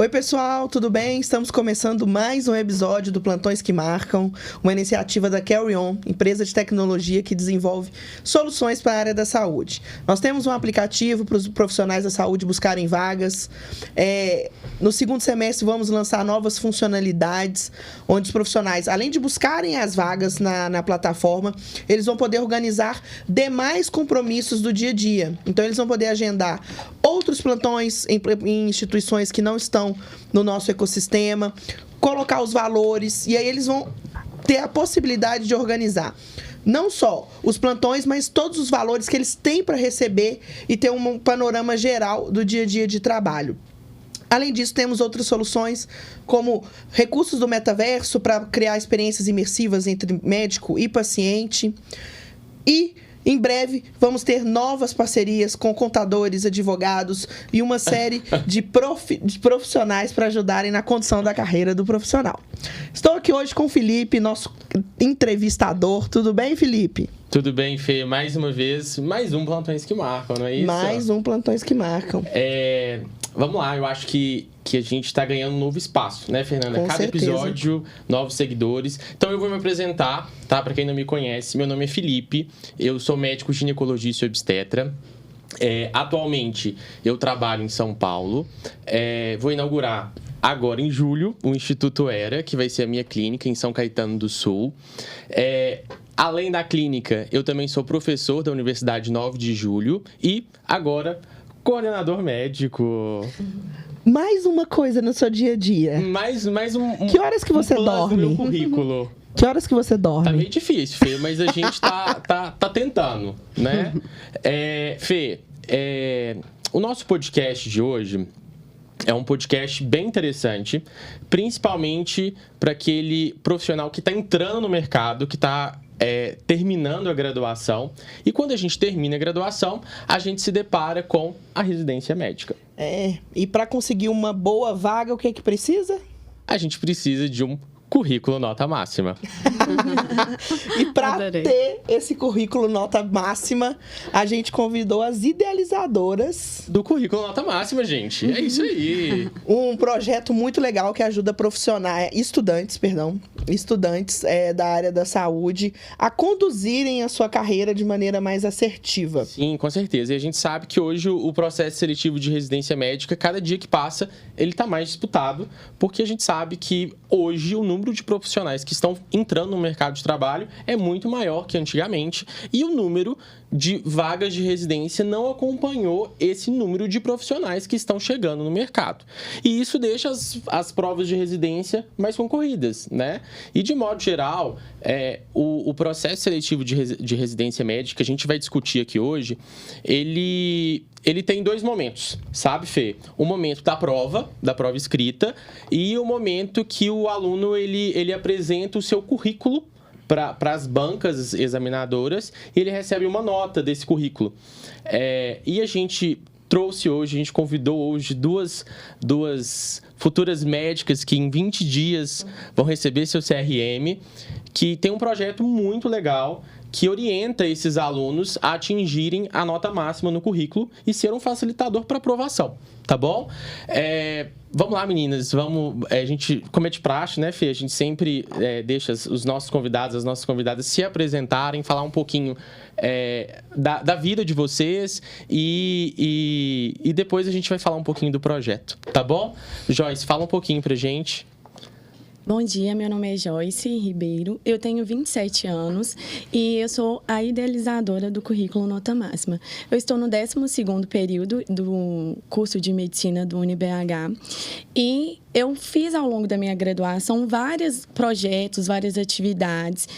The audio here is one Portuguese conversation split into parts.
Oi, pessoal, tudo bem? Estamos começando mais um episódio do Plantões que Marcam, uma iniciativa da Carry On, empresa de tecnologia que desenvolve soluções para a área da saúde. Nós temos um aplicativo para os profissionais da saúde buscarem vagas. No segundo semestre, vamos lançar novas funcionalidades, onde os profissionais, além de buscarem as vagas na plataforma, eles vão poder organizar demais compromissos do dia a dia. Então, eles vão poder agendar outros plantões em instituições que não estão no nosso ecossistema, colocar os valores, e aí eles vão ter a possibilidade de organizar não só os plantões, mas todos os valores que eles têm para receber e ter um panorama geral do dia a dia de trabalho. Além disso, temos outras soluções, como recursos do metaverso para criar experiências imersivas entre médico e paciente. E, em breve, vamos ter novas parcerias com contadores, advogados e uma série de profissionais para ajudarem na condução da carreira do profissional. Estou aqui hoje com o Felipe, nosso entrevistador. Tudo bem, Felipe? Tudo bem, Fê. Mais uma vez, mais um Plantões que Marcam, não é isso? Mais um Plantões que Marcam. Vamos lá, eu acho que a gente está ganhando um novo espaço, né, Fernanda? Com Cada certeza. Episódio, novos seguidores. Então eu vou me apresentar, tá? Para quem não me conhece, meu nome é Felipe, eu sou médico ginecologista e obstetra. Atualmente eu trabalho em São Paulo. Vou inaugurar agora em julho o Instituto Era, que vai ser a minha clínica em São Caetano do Sul. Além da clínica, eu também sou professor da Universidade 9 de Julho e agora coordenador médico. Mais uma coisa no seu dia a dia. Mais um. Que horas que você plus dorme? No meu currículo. Que horas que você dorme? Tá meio difícil, Fê, mas a gente tá tentando, né? Fê, o nosso podcast de hoje é um podcast bem interessante, principalmente para aquele profissional que está entrando no mercado, que está terminando a graduação. E quando a gente termina a graduação, a gente se depara com a residência médica. E para conseguir uma boa vaga, o que é que precisa? A gente precisa de um currículo nota máxima. E para ter esse currículo nota máxima, a gente convidou as idealizadoras do currículo nota máxima, gente. É isso aí. Um projeto muito legal que ajuda estudantes da área da saúde a conduzirem a sua carreira de maneira mais assertiva. Sim, com certeza. E a gente sabe que hoje o processo seletivo de residência médica, cada dia que passa, ele está mais disputado, porque a gente sabe que hoje o número de profissionais que estão entrando no mercado de trabalho é muito maior que antigamente e o número de vagas de residência não acompanhou esse número de profissionais que estão chegando no mercado. E isso deixa as provas de residência mais concorridas, né? E, de modo geral, o processo seletivo de residência médica que a gente vai discutir aqui hoje, ele tem dois momentos, sabe, Fê? O momento da prova escrita e o momento que o aluno ele apresenta o seu currículo para as bancas examinadoras e ele recebe uma nota desse currículo. E a gente convidou hoje duas futuras médicas que em 20 dias vão receber seu CRM, que tem um projeto muito legal que orienta esses alunos a atingirem a nota máxima no currículo e ser um facilitador para aprovação, tá bom? Vamos lá, meninas, a gente, como é de praxe, né, Fê? A gente sempre deixa os nossos convidados, as nossas convidadas se apresentarem, falar um pouquinho da vida de vocês e depois a gente vai falar um pouquinho do projeto, tá bom? Joyce, fala um pouquinho pra gente. Bom dia, meu nome é Joyce Ribeiro, eu tenho 27 anos e eu sou a idealizadora do currículo Nota Máxima. Eu estou no 12º período do curso de medicina do UniBH e eu fiz ao longo da minha graduação vários projetos, várias atividades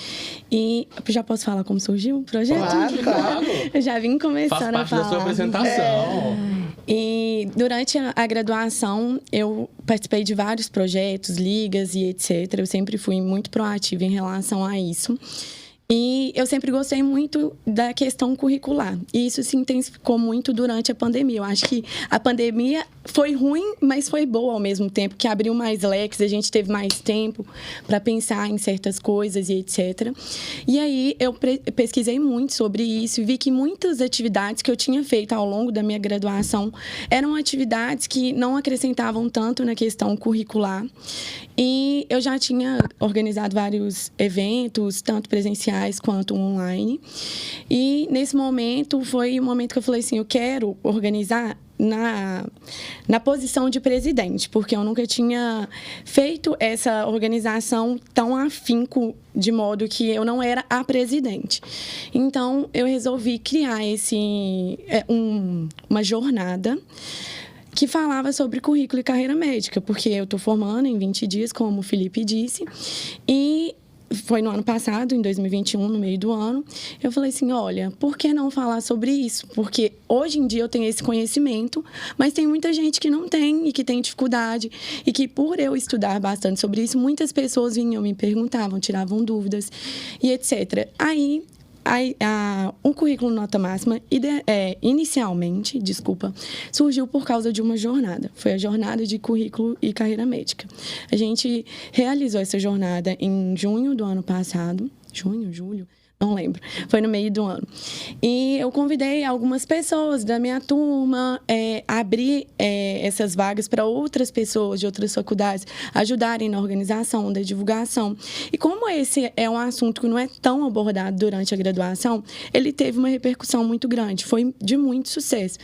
e já posso falar como surgiu o projeto? Claro. Eu já vim começando a falar. Faz parte da sua apresentação. E durante a graduação, eu participei de vários projetos, ligas e etc. Eu sempre fui muito proativa em relação a isso. E eu sempre gostei muito da questão curricular. E isso se intensificou muito durante a pandemia. Eu acho que a pandemia foi ruim, mas foi boa ao mesmo tempo, que abriu mais leques, a gente teve mais tempo para pensar em certas coisas e etc. E aí eu pesquisei muito sobre isso e vi que muitas atividades que eu tinha feito ao longo da minha graduação eram atividades que não acrescentavam tanto na questão curricular. E eu já tinha organizado vários eventos, tanto presenciais quanto online. E nesse momento, foi o momento que eu falei assim, eu quero organizar na posição de presidente, porque eu nunca tinha feito essa organização tão afinco, de modo que eu não era a presidente. Então, eu resolvi criar uma jornada que falava sobre currículo e carreira médica, porque eu estou formando em 20 dias, como o Felipe disse, e foi no ano passado, em 2021, no meio do ano, eu falei assim, olha, por que não falar sobre isso? Porque hoje em dia eu tenho esse conhecimento, mas tem muita gente que não tem e que tem dificuldade, e que por eu estudar bastante sobre isso, muitas pessoas vinham, me perguntavam, tiravam dúvidas e etc. Aí, o currículo Nota Máxima, inicialmente, surgiu por causa de uma jornada. Foi a jornada de currículo e carreira médica. A gente realizou essa jornada em junho do ano passado. Julho? Não lembro. Foi no meio do ano. E eu convidei algumas pessoas da minha turma, abrir essas vagas para outras pessoas de outras faculdades ajudarem na organização, da divulgação. E como esse é um assunto que não é tão abordado durante a graduação, ele teve uma repercussão muito grande. Foi de muito sucesso.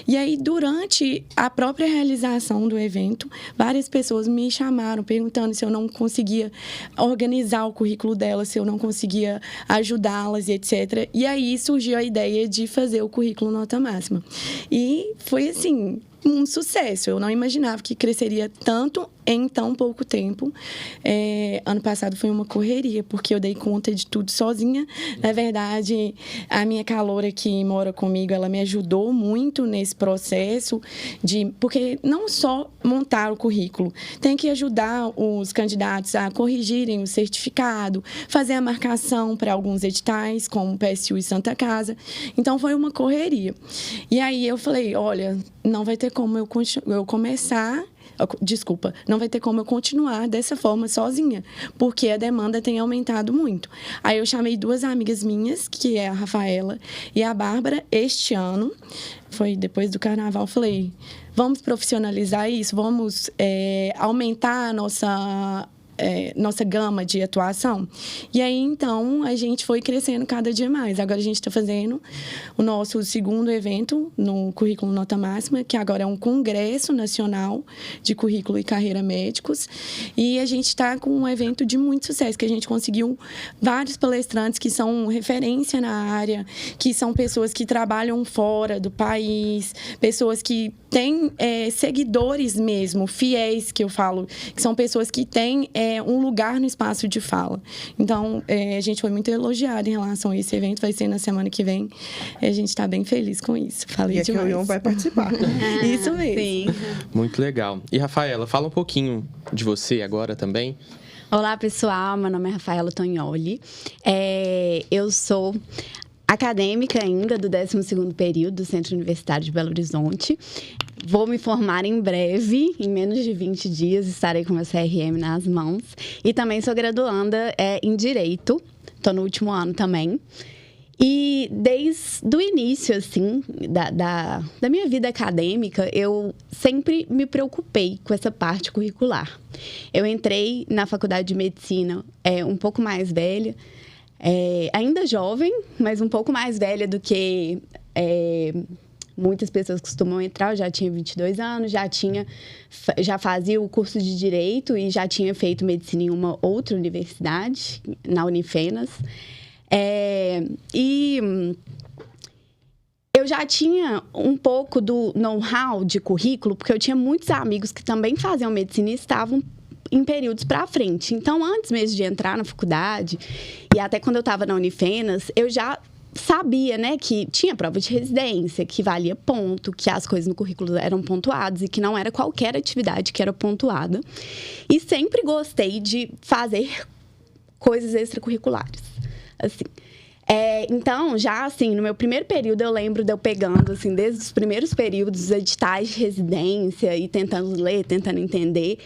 E aí, durante a própria realização do evento, várias pessoas me chamaram perguntando se eu não conseguia organizar o currículo delas, se eu não conseguia ajudá-las e etc. E aí surgiu a ideia de fazer o currículo Nota Máxima. E foi, assim, um sucesso. Eu não imaginava que cresceria tanto em tão pouco tempo. Ano passado foi uma correria, porque eu dei conta de tudo sozinha. Na verdade, a minha caloura que mora comigo, ela me ajudou muito nesse processo, porque não só montar o currículo, tem que ajudar os candidatos a corrigirem o certificado, fazer a marcação para alguns editais, como o PSU e Santa Casa. Então, foi uma correria. E aí, eu falei, olha, não vai ter como não vai ter como eu continuar dessa forma sozinha, porque a demanda tem aumentado muito. Aí eu chamei 2 amigas minhas, que é a Rafaela e a Bárbara, este ano, foi depois do carnaval, falei, vamos profissionalizar isso, vamos aumentar a nossa gama de atuação. E aí, então, a gente foi crescendo cada dia mais. Agora, a gente está fazendo o nosso segundo evento no Currículo Nota Máxima, que agora é um congresso nacional de currículo e carreira médicos. E a gente está com um evento de muito sucesso, que a gente conseguiu vários palestrantes que são referência na área, que são pessoas que trabalham fora do país, pessoas que têm seguidores mesmo, fiéis, que eu falo, que são pessoas que têm um lugar no espaço de fala. Então, a gente foi muito elogiado em relação a esse evento, vai ser na semana que vem. A gente está bem feliz com isso. Falei demais. E a Carion vai participar. Isso mesmo. Sim. Muito legal. E, Rafaela, fala um pouquinho de você agora também. Olá, pessoal. Meu nome é Rafaela Tognoli. Eu sou acadêmica ainda do 12º período do Centro Universitário de Belo Horizonte. Vou me formar em breve, em menos de 20 dias, estarei com meu CRM nas mãos. E também sou graduanda em Direito, estou no último ano também. E desde o início, assim, da minha vida acadêmica, eu sempre me preocupei com essa parte curricular. Eu entrei na faculdade de medicina um pouco mais velha, ainda jovem, mas um pouco mais velha do que muitas pessoas costumam entrar. Eu já tinha 22 anos, já fazia o curso de Direito e já tinha feito medicina em uma outra universidade, na Unifenas. E eu já tinha um pouco do know-how de currículo, porque eu tinha muitos amigos que também faziam medicina e estavam em períodos para frente. Então, antes mesmo de entrar na faculdade, e até quando eu estava na Unifenas, eu já sabia, né, que tinha prova de residência, que valia ponto, que as coisas no currículo eram pontuadas e que não era qualquer atividade que era pontuada. E sempre gostei de fazer coisas extracurriculares. Assim, Então, já assim, no meu primeiro período, eu lembro de eu pegando, assim, desde os primeiros períodos, os editais de residência e tentando ler, tentando entender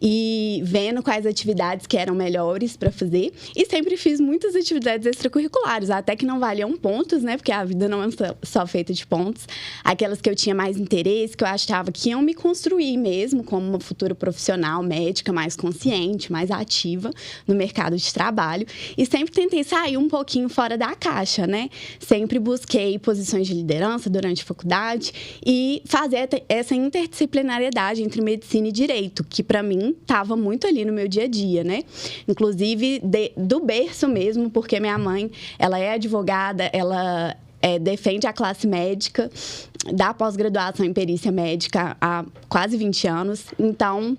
e vendo quais atividades que eram melhores para fazer. E sempre fiz muitas atividades extracurriculares, até que não valiam pontos, né? Porque a vida não é só feita de pontos. Aquelas que eu tinha mais interesse, que eu achava que iam me construir mesmo como uma futura profissional médica mais consciente, mais ativa no mercado de trabalho. E sempre tentei sair um pouquinho fora da caixa, né? Sempre busquei posições de liderança durante a faculdade e fazer essa interdisciplinariedade entre medicina e direito, que para mim estava muito ali no meu dia a dia, né? Inclusive do berço mesmo, porque minha mãe, ela é advogada, ela defende a classe médica, dá pós-graduação em perícia médica há quase 20 anos. Então,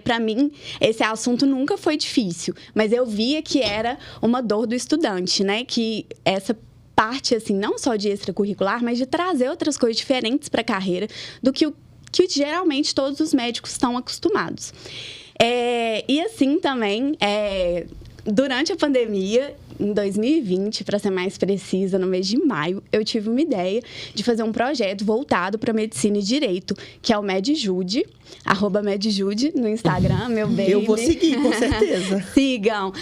para mim, esse assunto nunca foi difícil, mas eu via que era uma dor do estudante, né? Que essa parte, assim, não só de extracurricular, mas de trazer outras coisas diferentes para a carreira do que geralmente todos os médicos estão acostumados. E assim também, durante a pandemia, em 2020, para ser mais precisa, no mês de maio, eu tive uma ideia de fazer um projeto voltado para medicina e direito, que é o MedJude, @MedJude no Instagram, meu baby. Eu vou seguir, com certeza. Sigam,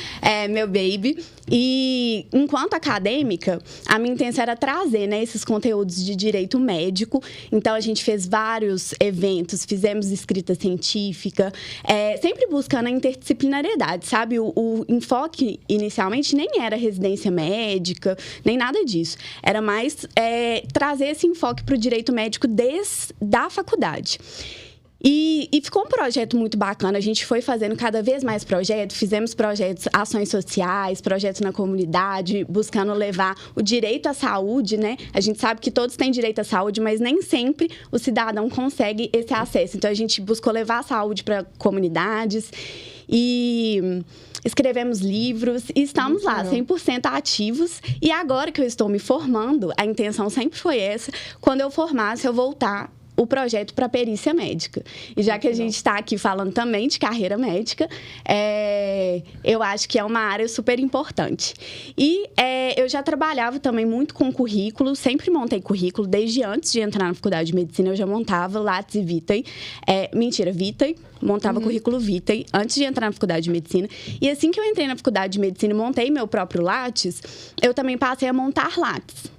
meu baby. E enquanto acadêmica, a minha intenção era trazer, né, esses conteúdos de direito médico. Então, a gente fez vários eventos, fizemos escrita científica, sempre buscando a interdisciplinariedade, sabe? O enfoque, inicialmente, nem era residência médica, nem nada disso. Era mais trazer esse enfoque para o direito médico desde a faculdade. E ficou um projeto muito bacana. A gente foi fazendo cada vez mais projetos, fizemos projetos, ações sociais, projetos na comunidade, buscando levar o direito à saúde, né? A gente sabe que todos têm direito à saúde, mas nem sempre o cidadão consegue esse acesso. Então, a gente buscou levar a saúde para comunidades e escrevemos livros e estamos lá, 100% ativos. E agora que eu estou me formando, a intenção sempre foi essa, quando eu formasse, eu voltar o projeto para perícia médica. E já que a gente está aqui falando também de carreira médica, eu acho que é uma área super importante. E eu já trabalhava também muito com currículo, sempre montei currículo, desde antes de entrar na faculdade de medicina, eu já montava Lattes e Vitae. Vitae, montava currículo Vitae antes de entrar na faculdade de medicina. E assim que eu entrei na faculdade de medicina e montei meu próprio Lattes, eu também passei a montar Lattes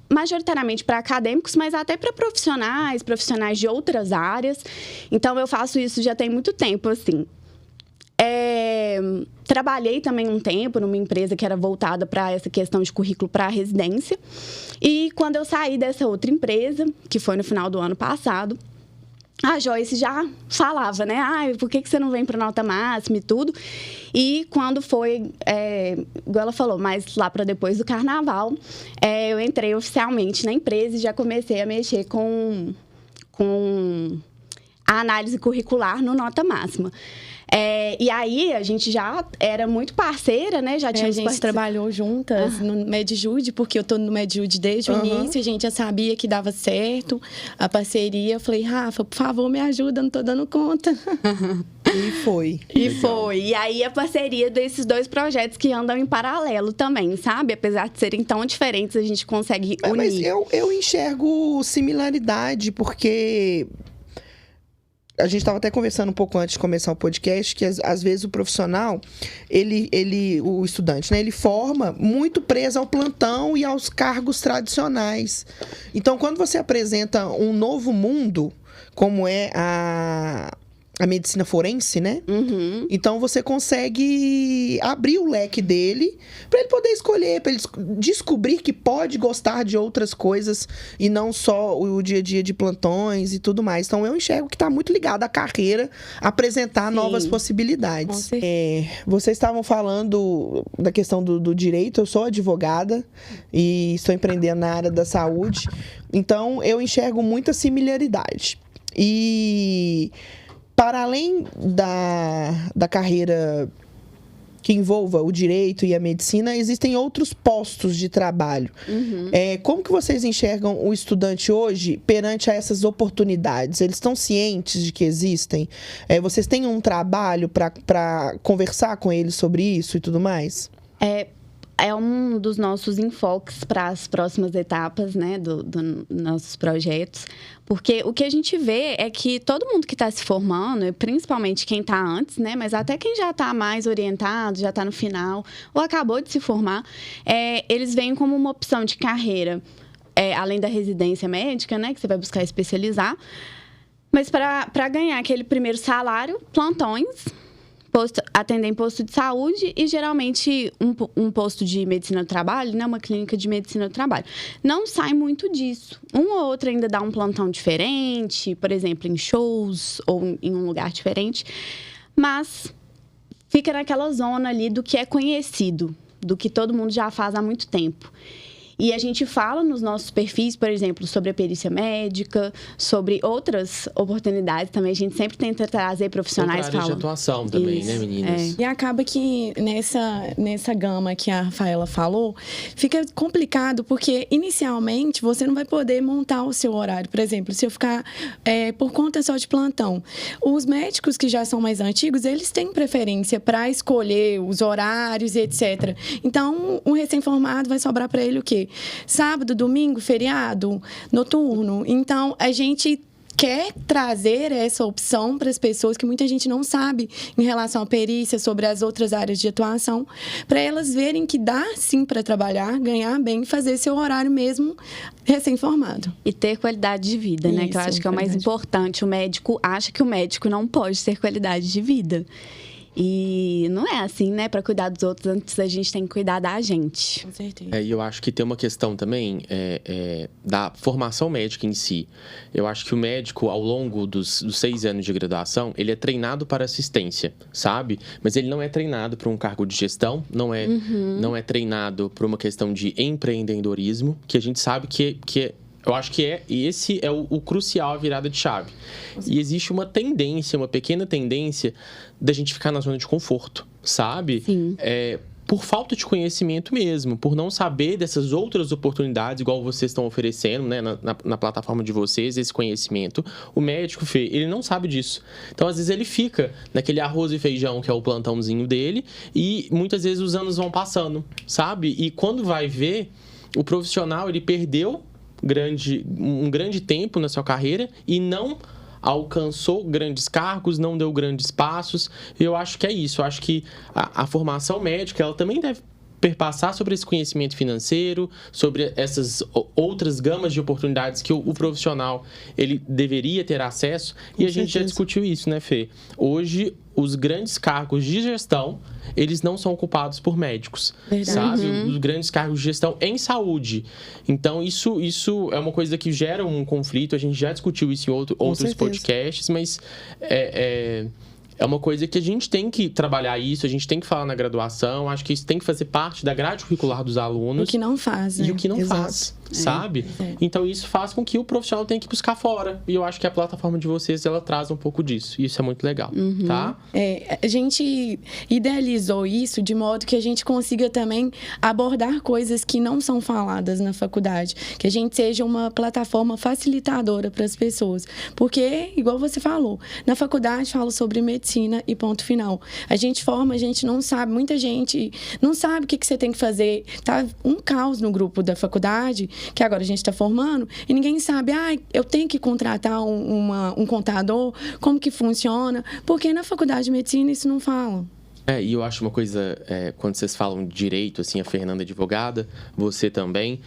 majoritariamente para acadêmicos, mas até para profissionais de outras áreas. Então, eu faço isso já tem muito tempo, assim. Trabalhei também um tempo numa empresa que era voltada para essa questão de currículo para residência. E quando eu saí dessa outra empresa, que foi no final do ano passado, a Joyce já falava, né? Por que você não vem para nota máxima e tudo? E quando foi, igual ela falou, mas lá para depois do carnaval, eu entrei oficialmente na empresa e já comecei a mexer com a análise curricular no nota máxima. E aí, a gente já era muito parceira, né? Já tinha a gente trabalhou juntas no MedJude, porque eu tô no MedJude desde o início. A gente já sabia que dava certo a parceria. Eu falei, Rafa, por favor, me ajuda, não tô dando conta. E foi. E aí, a parceria desses dois projetos que andam em paralelo também, sabe? Apesar de serem tão diferentes, a gente consegue unir. Mas eu enxergo similaridade, porque a gente estava até conversando um pouco antes de começar o podcast, que às vezes o profissional, o estudante, né, ele forma muito preso ao plantão e aos cargos tradicionais. Então, quando você apresenta um novo mundo, como é a medicina forense, né? Então, você consegue abrir o leque dele para ele poder escolher, para ele descobrir que pode gostar de outras coisas e não só o dia a dia de plantões e tudo mais. Então, eu enxergo que está muito ligado à carreira, apresentar novas possibilidades. Vocês estavam falando da questão do direito. Eu sou advogada e estou empreendendo na área da saúde. Então, eu enxergo muita similaridade. E para além da carreira que envolva o direito e a medicina, existem outros postos de trabalho. Como que vocês enxergam o estudante hoje perante a essas oportunidades? Eles estão cientes de que existem? Vocês têm um trabalho para conversar com eles sobre isso e tudo mais? é um dos nossos enfoques para as próximas etapas, né, dos nossos projetos. Porque o que a gente vê é que todo mundo que está se formando, principalmente quem está antes, né, mas até quem já está mais orientado, já está no final, ou acabou de se formar, eles veem como uma opção de carreira, além da residência médica, né, que você vai buscar especializar. Mas para ganhar aquele primeiro salário, plantões, atender em posto de saúde e, geralmente, um posto de medicina do trabalho, né? Uma clínica de medicina do trabalho. Não sai muito disso. Um ou outro ainda dá um plantão diferente, por exemplo, em shows ou em um lugar diferente. Mas fica naquela zona ali do que é conhecido, do que todo mundo já faz há muito tempo. E a gente fala nos nossos perfis, por exemplo, sobre a perícia médica, sobre outras oportunidades também. A gente sempre tenta trazer profissionais outra área de atuação também, Isso, né, meninas? E acaba que nessa gama que a Rafaela falou, fica complicado porque, inicialmente, você não vai poder montar o seu horário. Por exemplo, se eu ficar por conta só de plantão. Os médicos que já são mais antigos, eles têm preferência para escolher os horários e etc. Então, um recém-formado vai sobrar para ele o quê? Sábado, domingo, feriado, noturno. Então, a gente quer trazer essa opção para as pessoas que muita gente não sabe em relação à perícia, sobre as outras áreas de atuação, para elas verem que dá sim para trabalhar, ganhar bem e fazer seu horário mesmo recém-formado. E ter qualidade de vida, né? Que eu acho que é o mais importante. O médico acha que o médico não pode ter qualidade de vida. E não é assim, né? Para cuidar dos outros, antes a gente tem que cuidar da gente. Com certeza. E eu acho que tem uma questão também da formação médica em si. Eu acho que o médico, ao longo dos 6 anos de graduação, ele é treinado para assistência, sabe? Mas ele não é treinado para um cargo de gestão, não é treinado para uma questão de empreendedorismo, que a gente sabe que eu acho que esse é o crucial, a virada de chave. E existe uma tendência, uma pequena tendência da gente ficar na zona de conforto, sabe? Sim. Por falta de conhecimento mesmo, por não saber dessas outras oportunidades, igual vocês estão oferecendo, né, na plataforma de vocês, esse conhecimento. O médico, Fê, ele não sabe disso. Então, às vezes, ele fica naquele arroz e feijão, que é o plantãozinho dele, e muitas vezes os anos vão passando, sabe? E quando vai ver, o profissional, ele perdeu um grande tempo na sua carreira e não alcançou grandes cargos, não deu grandes passos. Eu acho que é isso. Eu acho que a formação médica, ela também deve perpassar sobre esse conhecimento financeiro, sobre essas outras gamas de oportunidades que o profissional ele deveria ter acesso. E a gente já discutiu isso, né, Fê? Hoje, os grandes cargos de gestão, eles não são ocupados por médicos, sabe? Os grandes cargos de gestão em saúde. Então, isso é uma coisa que gera um conflito. A gente já discutiu isso em outros podcasts, mas é uma coisa que a gente tem que trabalhar isso, a gente tem que falar na graduação, acho que isso tem que fazer parte da grade curricular dos alunos. O que não faz, né? E o que não faz, sabe? Então, isso faz com que o profissional tenha que buscar fora. E eu acho que a plataforma de vocês, ela traz um pouco disso. E isso é muito legal, tá? A gente idealizou isso de modo que a gente consiga também abordar coisas que não são faladas na faculdade. Que a gente seja uma plataforma facilitadora para as pessoas. Porque, igual você falou, na faculdade fala sobre medicina e ponto final. A gente forma, a gente não sabe, muita gente não sabe o que você tem que fazer. Tá um caos no grupo da faculdade, que agora a gente está formando, e ninguém sabe, eu tenho que contratar um contador, como que funciona, porque na faculdade de medicina isso não fala. E eu acho uma coisa, quando vocês falam de direito, assim, a Fernanda é advogada, você também,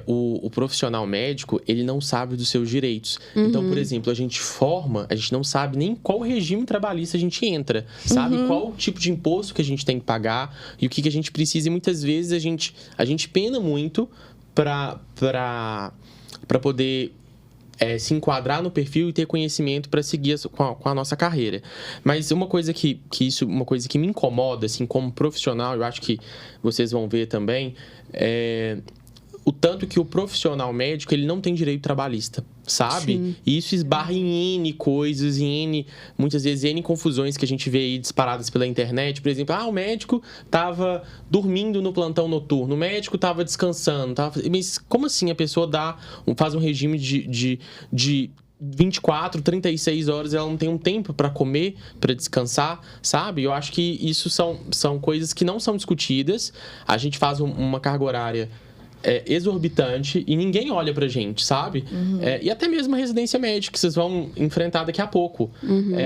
o profissional médico, ele não sabe dos seus direitos. Então, por exemplo, a gente não sabe nem qual regime trabalhista a gente entra, sabe? Qual tipo de imposto que a gente tem que pagar e o que a gente precisa. E muitas vezes a gente pena muito para poder se enquadrar no perfil e ter conhecimento para seguir com a nossa carreira. Mas uma coisa uma coisa que me incomoda, assim, como profissional, eu acho que vocês vão ver também, o tanto que o profissional médico, ele não tem direito trabalhista, sabe? Sim. E isso esbarra em N coisas, muitas vezes N confusões que a gente vê aí disparadas pela internet. Por exemplo, o médico estava dormindo no plantão noturno, o médico estava descansando. Mas como assim a pessoa faz um regime de 24, 36 horas, ela não tem um tempo para comer, para descansar, sabe? Eu acho que isso são coisas que não são discutidas. A gente faz uma carga horária exorbitante e ninguém olha pra gente, sabe? E até mesmo a residência médica que vocês vão enfrentar daqui a pouco.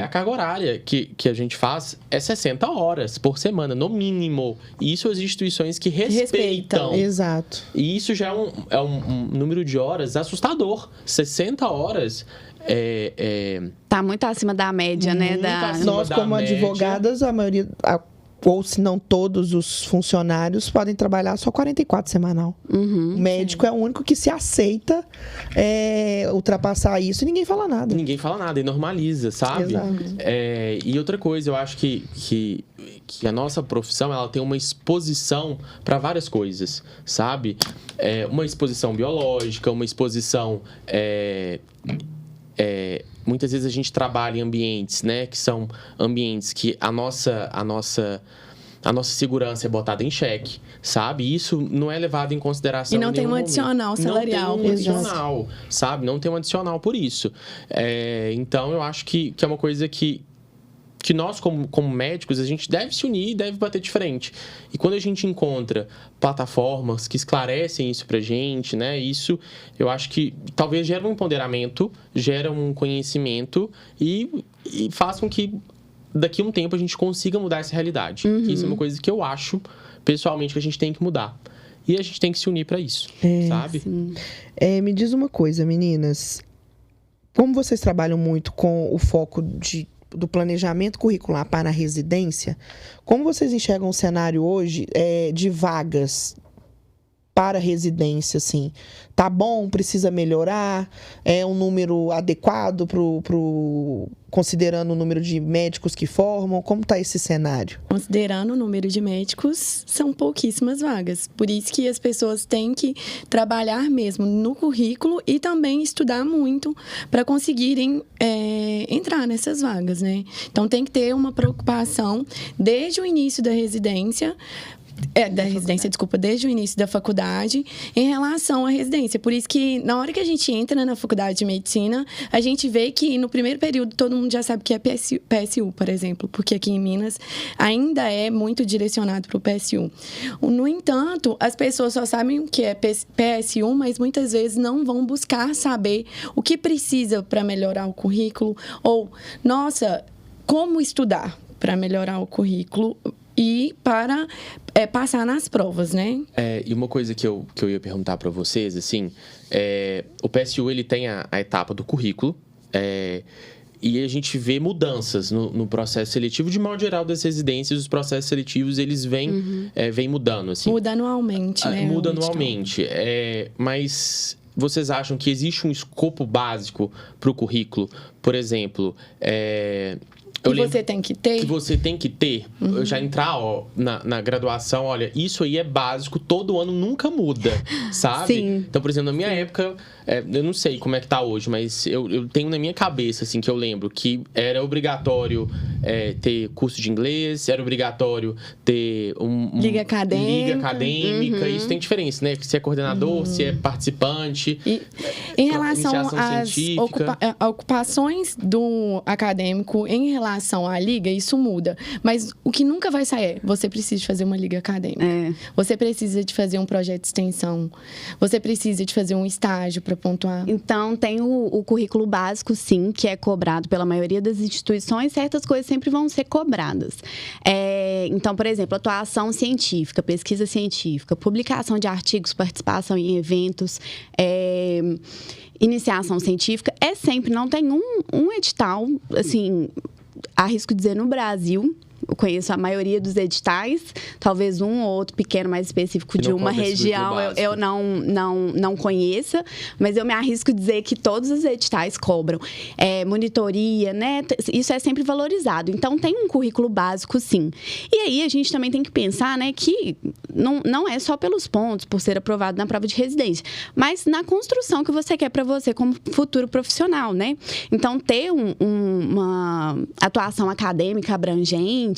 A carga horária que a gente faz é 60 horas por semana, no mínimo. E isso as instituições que respeitam. Exato. E isso já é um número de horas assustador. 60 horas Tá muito acima da média, né? Nós, como advogadas, a maioria... ou se não todos os funcionários podem trabalhar só 44 semanal. O médico é o único que se aceita ultrapassar isso e ninguém fala nada. Ninguém fala nada e normaliza, sabe? Exato. E outra coisa, eu acho que a nossa profissão ela tem uma exposição para várias coisas, sabe? Uma exposição biológica, uma exposição... muitas vezes a gente trabalha em ambientes, né, que são ambientes que a nossa segurança é botada em xeque, sabe? Isso não é levado em consideração. E não tem um adicional salarial. Não tem um adicional, sabe? Não tem um adicional por isso. Então, eu acho que é uma coisa que nós, como médicos, a gente deve se unir e deve bater de frente. E quando a gente encontra plataformas que esclarecem isso pra gente, né? Isso, eu acho que talvez gera um empoderamento, gera um conhecimento e faça com que daqui a um tempo a gente consiga mudar essa realidade. Que isso é uma coisa que eu acho, pessoalmente, que a gente tem que mudar. E a gente tem que se unir pra isso, sabe? Me diz uma coisa, meninas. Como vocês trabalham muito com o foco do planejamento curricular para a residência, como vocês enxergam o cenário hoje de vagas para residência, assim? Tá bom? Precisa melhorar? É um número adequado considerando o número de médicos que formam? Como está esse cenário? Considerando o número de médicos, são pouquíssimas vagas. Por isso que as pessoas têm que trabalhar mesmo no currículo e também estudar muito para conseguirem entrar nessas vagas, né? Então, tem que ter uma preocupação desde o início da residência, desde o início da faculdade, em relação à residência. Por isso que, na hora que a gente entra na faculdade de medicina, a gente vê que no primeiro período todo mundo já sabe que é PSU, por exemplo, porque aqui em Minas ainda é muito direcionado para o PSU. No entanto, as pessoas só sabem o que é PSU, mas muitas vezes não vão buscar saber o que precisa para melhorar o currículo ou, como estudar para melhorar o currículo e para passar nas provas, né? E uma coisa que eu ia perguntar para vocês, assim, o PSU ele tem a etapa do currículo, e a gente vê mudanças no processo seletivo. De modo geral, das residências, os processos seletivos, eles vêm mudando, assim. Muda anualmente, né? Muda anualmente. Mas vocês acham que existe um escopo básico para o currículo? Por exemplo, você tem que ter? Que você tem que ter. Já entrar na graduação, olha, isso aí é básico, todo ano nunca muda, sabe? Sim. Então, por exemplo, na minha época, eu não sei como é que tá hoje, mas eu tenho na minha cabeça, assim, que eu lembro que era obrigatório ter curso de inglês, era obrigatório ter liga acadêmica. Isso tem diferença, né? Se é coordenador, se é participante. E em relação às ocupações do acadêmico, em relação à liga, isso muda. Mas o que nunca vai sair você precisa de fazer uma liga acadêmica. Você precisa de fazer um projeto de extensão. Você precisa de fazer um estágio para pontuar. Então, tem o currículo básico, sim, que é cobrado pela maioria das instituições. Certas coisas sempre vão ser cobradas. Então, por exemplo, atuação científica, pesquisa científica, publicação de artigos, participação em eventos, iniciação científica. Sempre, não tem um edital, assim, arrisco dizer, no Brasil. Eu conheço a maioria dos editais, talvez um ou outro pequeno mais específico de uma região eu não conheça, mas eu me arrisco dizer que todos os editais cobram. Monitoria, né? Isso é sempre valorizado. Então, tem um currículo básico, sim. E aí, a gente também tem que pensar, né, que não é só pelos pontos, por ser aprovado na prova de residência, mas na construção que você quer para você como futuro profissional, né? Então, ter uma atuação acadêmica abrangente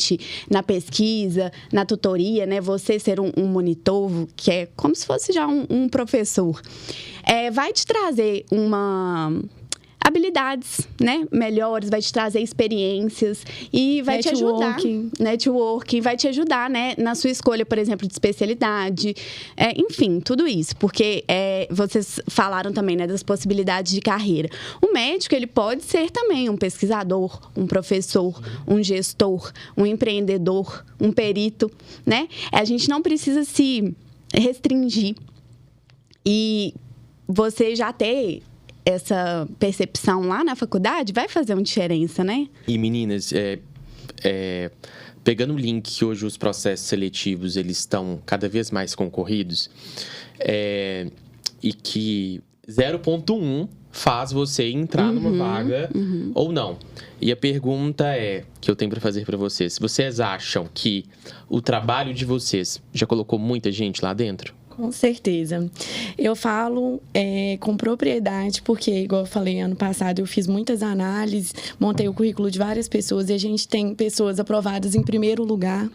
na pesquisa, na tutoria, né? Você ser um monitor, que é como se fosse já um professor, vai te trazer habilidades, né, melhores, vai te trazer experiências e vai te ajudar. Networking, vai te ajudar, né, na sua escolha, por exemplo, de especialidade. Enfim, tudo isso. Porque vocês falaram também, né, das possibilidades de carreira. O médico, ele pode ser também um pesquisador, um professor, um gestor, um empreendedor, um perito, né? A gente não precisa se restringir. E você já ter essa percepção lá na faculdade vai fazer uma diferença, né? E meninas, pegando o link que hoje os processos seletivos eles estão cada vez mais concorridos, e que 0,1 faz você entrar numa vaga ou não. E a pergunta que eu tenho para fazer para vocês: vocês acham que o trabalho de vocês já colocou muita gente lá dentro? Com certeza. Eu falo com propriedade, porque, igual eu falei, ano passado eu fiz muitas análises, montei o currículo de várias pessoas, e a gente tem pessoas aprovadas em primeiro lugar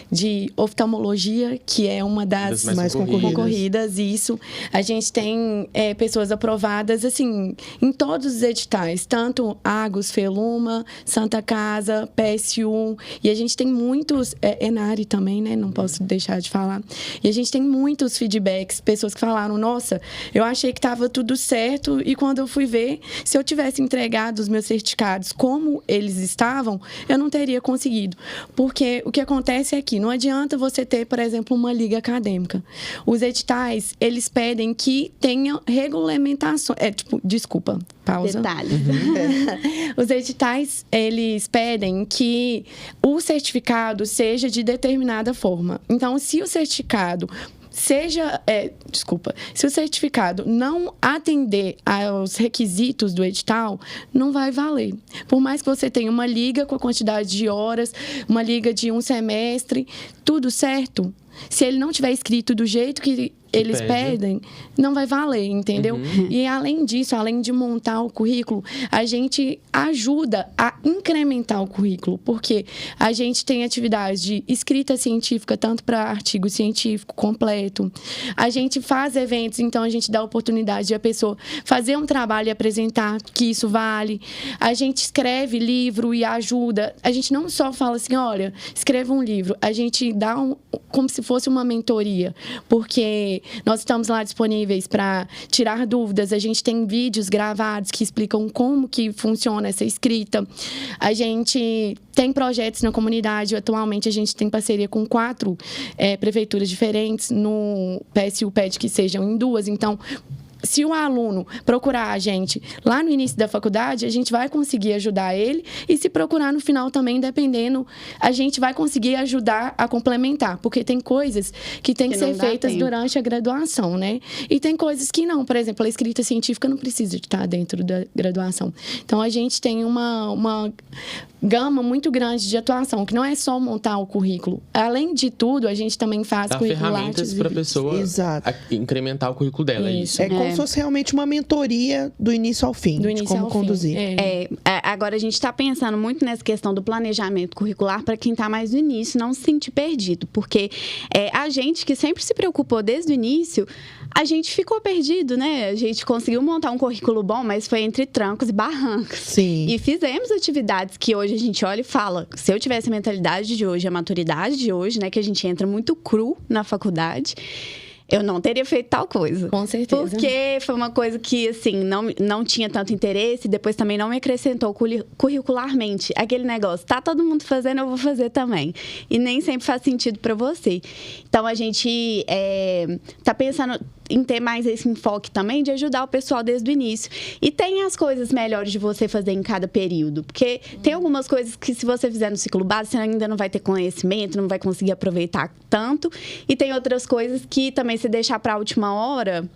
de oftalmologia, que é uma das mais concorridas. Isso. A gente tem pessoas aprovadas, assim, em todos os editais, tanto Agus, Feluma, Santa Casa, PSU, e a gente tem muitos, Enari também, né? Não posso deixar de falar. E a gente tem muitos feedbacks, pessoas que falaram: nossa, eu achei que estava tudo certo, e quando eu fui ver, se eu tivesse entregado os meus certificados como eles estavam, eu não teria conseguido. Porque o que acontece é que não adianta você ter, por exemplo, uma liga acadêmica. Os editais, eles pedem que tenha regulamentação. Desculpa, pausa. Detalhes. Os editais, eles pedem que o certificado seja de determinada forma. Então, se o certificado se o certificado não atender aos requisitos do edital, não vai valer. Por mais que você tenha uma liga com a quantidade de horas, uma liga de um semestre, tudo certo, se ele não tiver escrito do jeito que eles pedem, não vai valer, entendeu? E além disso, além de montar o currículo, a gente ajuda a incrementar o currículo, porque a gente tem atividades de escrita científica, tanto para artigo científico completo. A gente faz eventos, então a gente dá a oportunidade de a pessoa fazer um trabalho e apresentar que isso vale. A gente escreve livro e ajuda. A gente não só fala assim: olha, escreva um livro. A gente dá como se fosse uma mentoria, porque nós estamos lá disponíveis para tirar dúvidas. A gente tem vídeos gravados que explicam como que funciona essa escrita. A gente tem projetos na comunidade. Atualmente, a gente tem parceria com 4 prefeituras diferentes. No PSU pede que sejam em 2. Então, se o aluno procurar a gente lá no início da faculdade, a gente vai conseguir ajudar ele. E se procurar no final também, dependendo, a gente vai conseguir ajudar a complementar. Porque tem coisas que tem que ser feitas durante a graduação, né? E tem coisas que não. Por exemplo, a escrita científica não precisa de estar dentro da graduação. Então, a gente tem uma gama muito grande de atuação, que não é só montar o currículo. Além de tudo, a gente também faz ferramentas para a pessoa incrementar o currículo dela. Isso. Como se fosse realmente uma mentoria do início ao fim, de como conduzir. Agora, a gente está pensando muito nessa questão do planejamento curricular para quem está mais no início, não se sentir perdido. Porque a gente que sempre se preocupou desde o início, a gente ficou perdido, né? A gente conseguiu montar um currículo bom, mas foi entre trancos e barrancos. Sim. E fizemos atividades que hoje a gente olha e fala: se eu tivesse a mentalidade de hoje, a maturidade de hoje, né? Que a gente entra muito cru na faculdade, eu não teria feito tal coisa. Com certeza. Porque foi uma coisa que, assim, não tinha tanto interesse, depois também não me acrescentou curricularmente. Aquele negócio, tá todo mundo fazendo, eu vou fazer também. E nem sempre faz sentido para você. Então, a gente tá pensando em ter mais esse enfoque também de ajudar o pessoal desde o início. E tem as coisas melhores de você fazer em cada período. Porque tem algumas coisas que, se você fizer no ciclo base, você ainda não vai ter conhecimento, não vai conseguir aproveitar tanto. E tem outras coisas que também, se deixar para a última hora,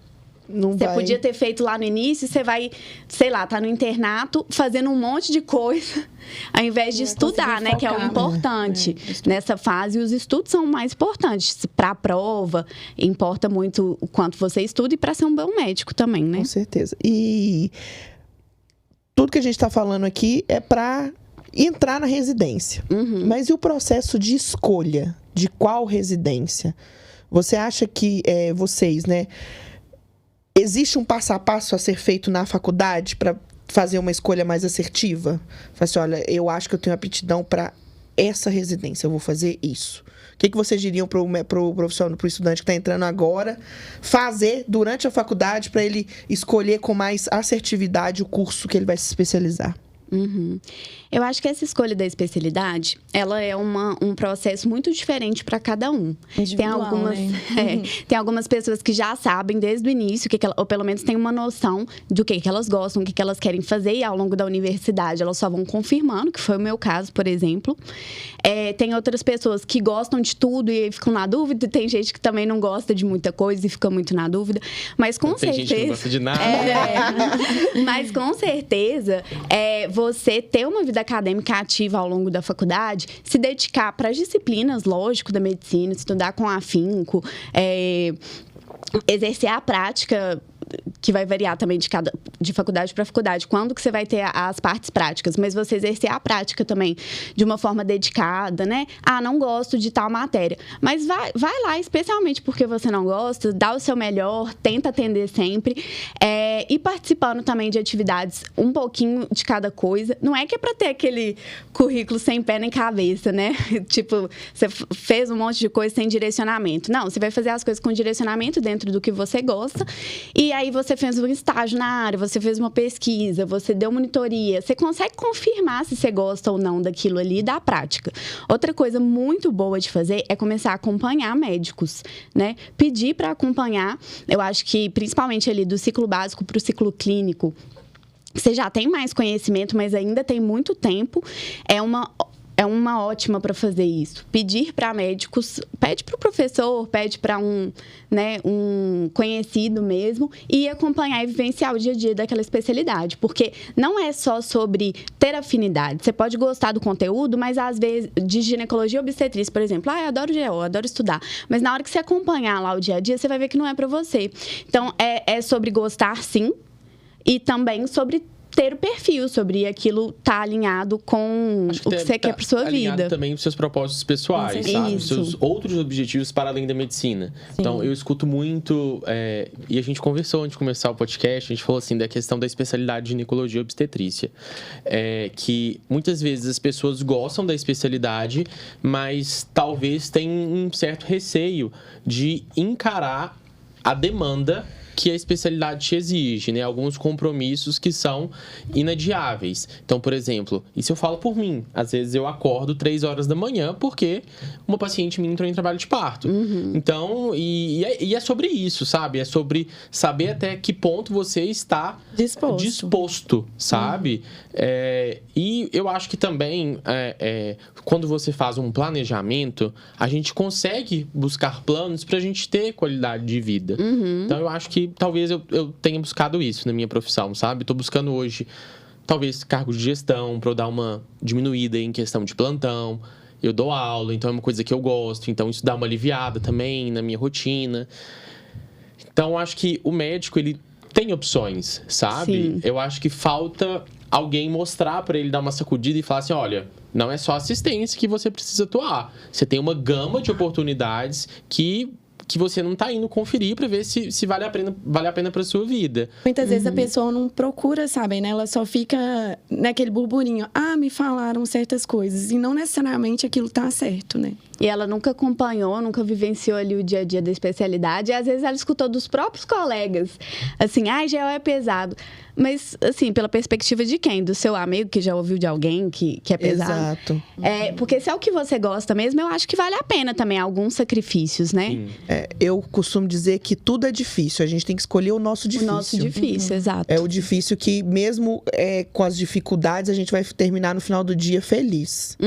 você podia ter feito lá no início, você vai, sei lá, tá no internato fazendo um monte de coisa, ao invés de estudar, né? Que é o importante. Nessa fase, os estudos são mais importantes. Para a prova, importa muito o quanto você estuda, e para ser um bom médico também, né? Com certeza. E tudo que a gente está falando aqui é para entrar na residência. Mas e o processo de escolha de qual residência? Você acha que vocês, né? Existe um passo a passo a ser feito na faculdade para fazer uma escolha mais assertiva? Fala assim, olha, eu acho que eu tenho aptidão para essa residência, eu vou fazer isso. O que vocês diriam para o profissional, para o estudante que está entrando agora, fazer durante a faculdade para ele escolher com mais assertividade o curso que ele vai se especializar? Eu acho que essa escolha da especialidade, ela é um processo muito diferente para cada um. Individual, Tem algumas pessoas que já sabem desde o início, ou pelo menos têm uma noção do que elas gostam, o que elas querem fazer, e ao longo da universidade elas só vão confirmando, que foi o meu caso, por exemplo. Tem outras pessoas que gostam de tudo e ficam na dúvida, tem gente que também não gosta de muita coisa e fica muito na dúvida, mas com certeza... Tem gente que não gosta de nada. Mas com certeza, você ter uma vida acadêmica ativa ao longo da faculdade, se dedicar para as disciplinas, lógico, da medicina, estudar com afinco, exercer a prática, que vai variar também de faculdade para faculdade, quando que você vai ter as partes práticas, mas você exercer a prática também de uma forma dedicada, né? Não gosto de tal matéria. Mas vai lá, especialmente porque você não gosta, dá o seu melhor, tenta atender sempre, e participando também de atividades, um pouquinho de cada coisa. Não é que é para ter aquele currículo sem pé nem cabeça, né? Tipo, você fez um monte de coisa sem direcionamento. Não, você vai fazer as coisas com direcionamento dentro do que você gosta, e aí você fez um estágio na área, você fez uma pesquisa, você deu monitoria, você consegue confirmar se você gosta ou não daquilo ali da prática. Outra coisa muito boa de fazer é começar a acompanhar médicos, né? Pedir para acompanhar, eu acho que principalmente ali do ciclo básico para o ciclo clínico, você já tem mais conhecimento, mas ainda tem muito tempo, é uma ótima para fazer isso. Pedir para médicos, pede para o professor, pede para um conhecido mesmo e acompanhar e vivenciar o dia a dia daquela especialidade. Porque não é só sobre ter afinidade. Você pode gostar do conteúdo, mas às vezes, de ginecologia obstetrícia, por exemplo, eu adoro GO, adoro estudar. Mas na hora que você acompanhar lá o dia a dia, você vai ver que não é para você. Então, é sobre gostar, sim, e também sobre ter o perfil, sobre aquilo tá alinhado com o que você quer para sua vida. Também os seus propósitos pessoais, sabe? Os seus outros objetivos para além da medicina. Sim. Então, eu escuto muito, e a gente conversou antes de começar o podcast, a gente falou assim da questão da especialidade de ginecologia obstetrícia. Que muitas vezes as pessoas gostam da especialidade, mas talvez tenham um certo receio de encarar a demanda que a especialidade te exige, né? Alguns compromissos que são inadiáveis. Então, por exemplo, isso eu falo por mim. Às vezes eu acordo 3 horas da manhã porque uma paciente minha entrou em trabalho de parto. Então, e é sobre isso, sabe? É sobre saber até que ponto você está disposto, sabe? E eu acho que também, quando você faz um planejamento, a gente consegue buscar planos para a gente ter qualidade de vida. Então, eu acho que talvez eu tenha buscado isso na minha profissão, sabe? Estou buscando hoje, talvez, cargo de gestão para eu dar uma diminuída em questão de plantão. Eu dou aula, então é uma coisa que eu gosto. Então, isso dá uma aliviada também na minha rotina. Então, eu acho que o médico, ele tem opções, sabe? Sim. Eu acho que falta alguém mostrar para ele, dar uma sacudida e falar assim, olha, não é só assistência que você precisa atuar. Você tem uma gama de oportunidades que você não está indo conferir para ver se vale a pena para sua vida. Muitas vezes a pessoa não procura, sabe, né? Ela só fica naquele burburinho. Me falaram certas coisas. E não necessariamente aquilo tá certo, né? E ela nunca acompanhou, nunca vivenciou ali o dia a dia da especialidade. E às vezes ela escutou dos próprios colegas. Assim, GO é pesado. Mas, assim, pela perspectiva de quem? Do seu amigo que já ouviu de alguém que é pesado? Exato. Porque se é o que você gosta mesmo, eu acho que vale a pena também alguns sacrifícios, né? Eu costumo dizer que tudo é difícil. A gente tem que escolher o nosso difícil. O nosso difícil, exato. É o difícil que, mesmo com as dificuldades, a gente vai terminar no final do dia feliz.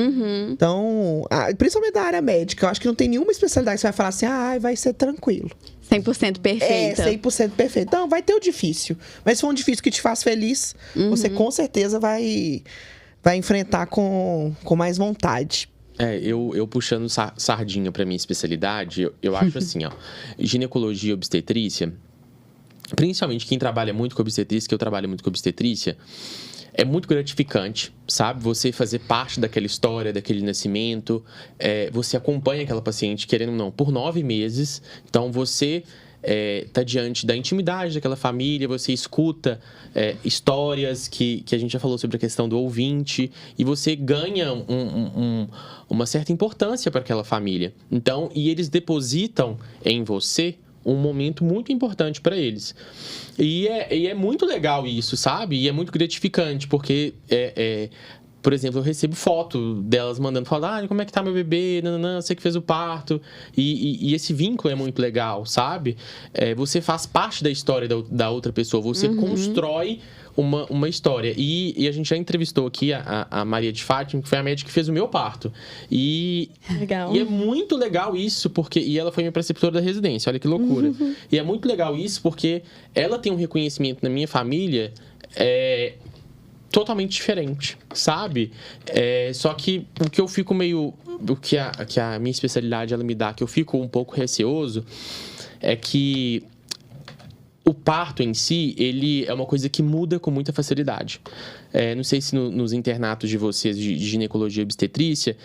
Então, principalmente da área médica, eu acho que não tem nenhuma especialidade que você vai falar assim, vai ser tranquilo. 100% perfeita. 100% perfeito. Não, vai ter o difícil. Mas se for um difícil que te faz feliz, você com certeza vai enfrentar com mais vontade. Eu puxando sardinha para minha especialidade, eu acho assim, ó, ginecologia e obstetrícia, principalmente quem trabalha muito com obstetrícia, que eu trabalho muito com obstetrícia, é muito gratificante, sabe? Você fazer parte daquela história, daquele nascimento. Você acompanha aquela paciente, querendo ou não, por 9 meses. Então, você tá diante da intimidade daquela família, você escuta histórias que a gente já falou sobre a questão do ouvinte, e você ganha uma certa importância para aquela família. Então, e eles depositam em você um momento muito importante para eles. E é muito legal isso, sabe? E é muito gratificante, porque por exemplo, eu recebo foto delas mandando falar, como é que tá meu bebê, nananã, você que fez o parto. E esse vínculo é muito legal, sabe? Você faz parte da história da outra pessoa, você constrói uma história. E a gente já entrevistou aqui a Maria de Fátima, que foi a médica que fez o meu parto. Legal. E é muito legal isso, porque... E ela foi minha preceptora da residência, olha que loucura. E é muito legal isso, porque ela tem um reconhecimento na minha família... totalmente diferente, sabe? Só que o que eu fico meio... O que a minha especialidade ela me dá, que eu fico um pouco receoso, é que o parto em si, ele é uma coisa que muda com muita facilidade. Não sei se nos internatos de vocês de ginecologia e obstetrícia,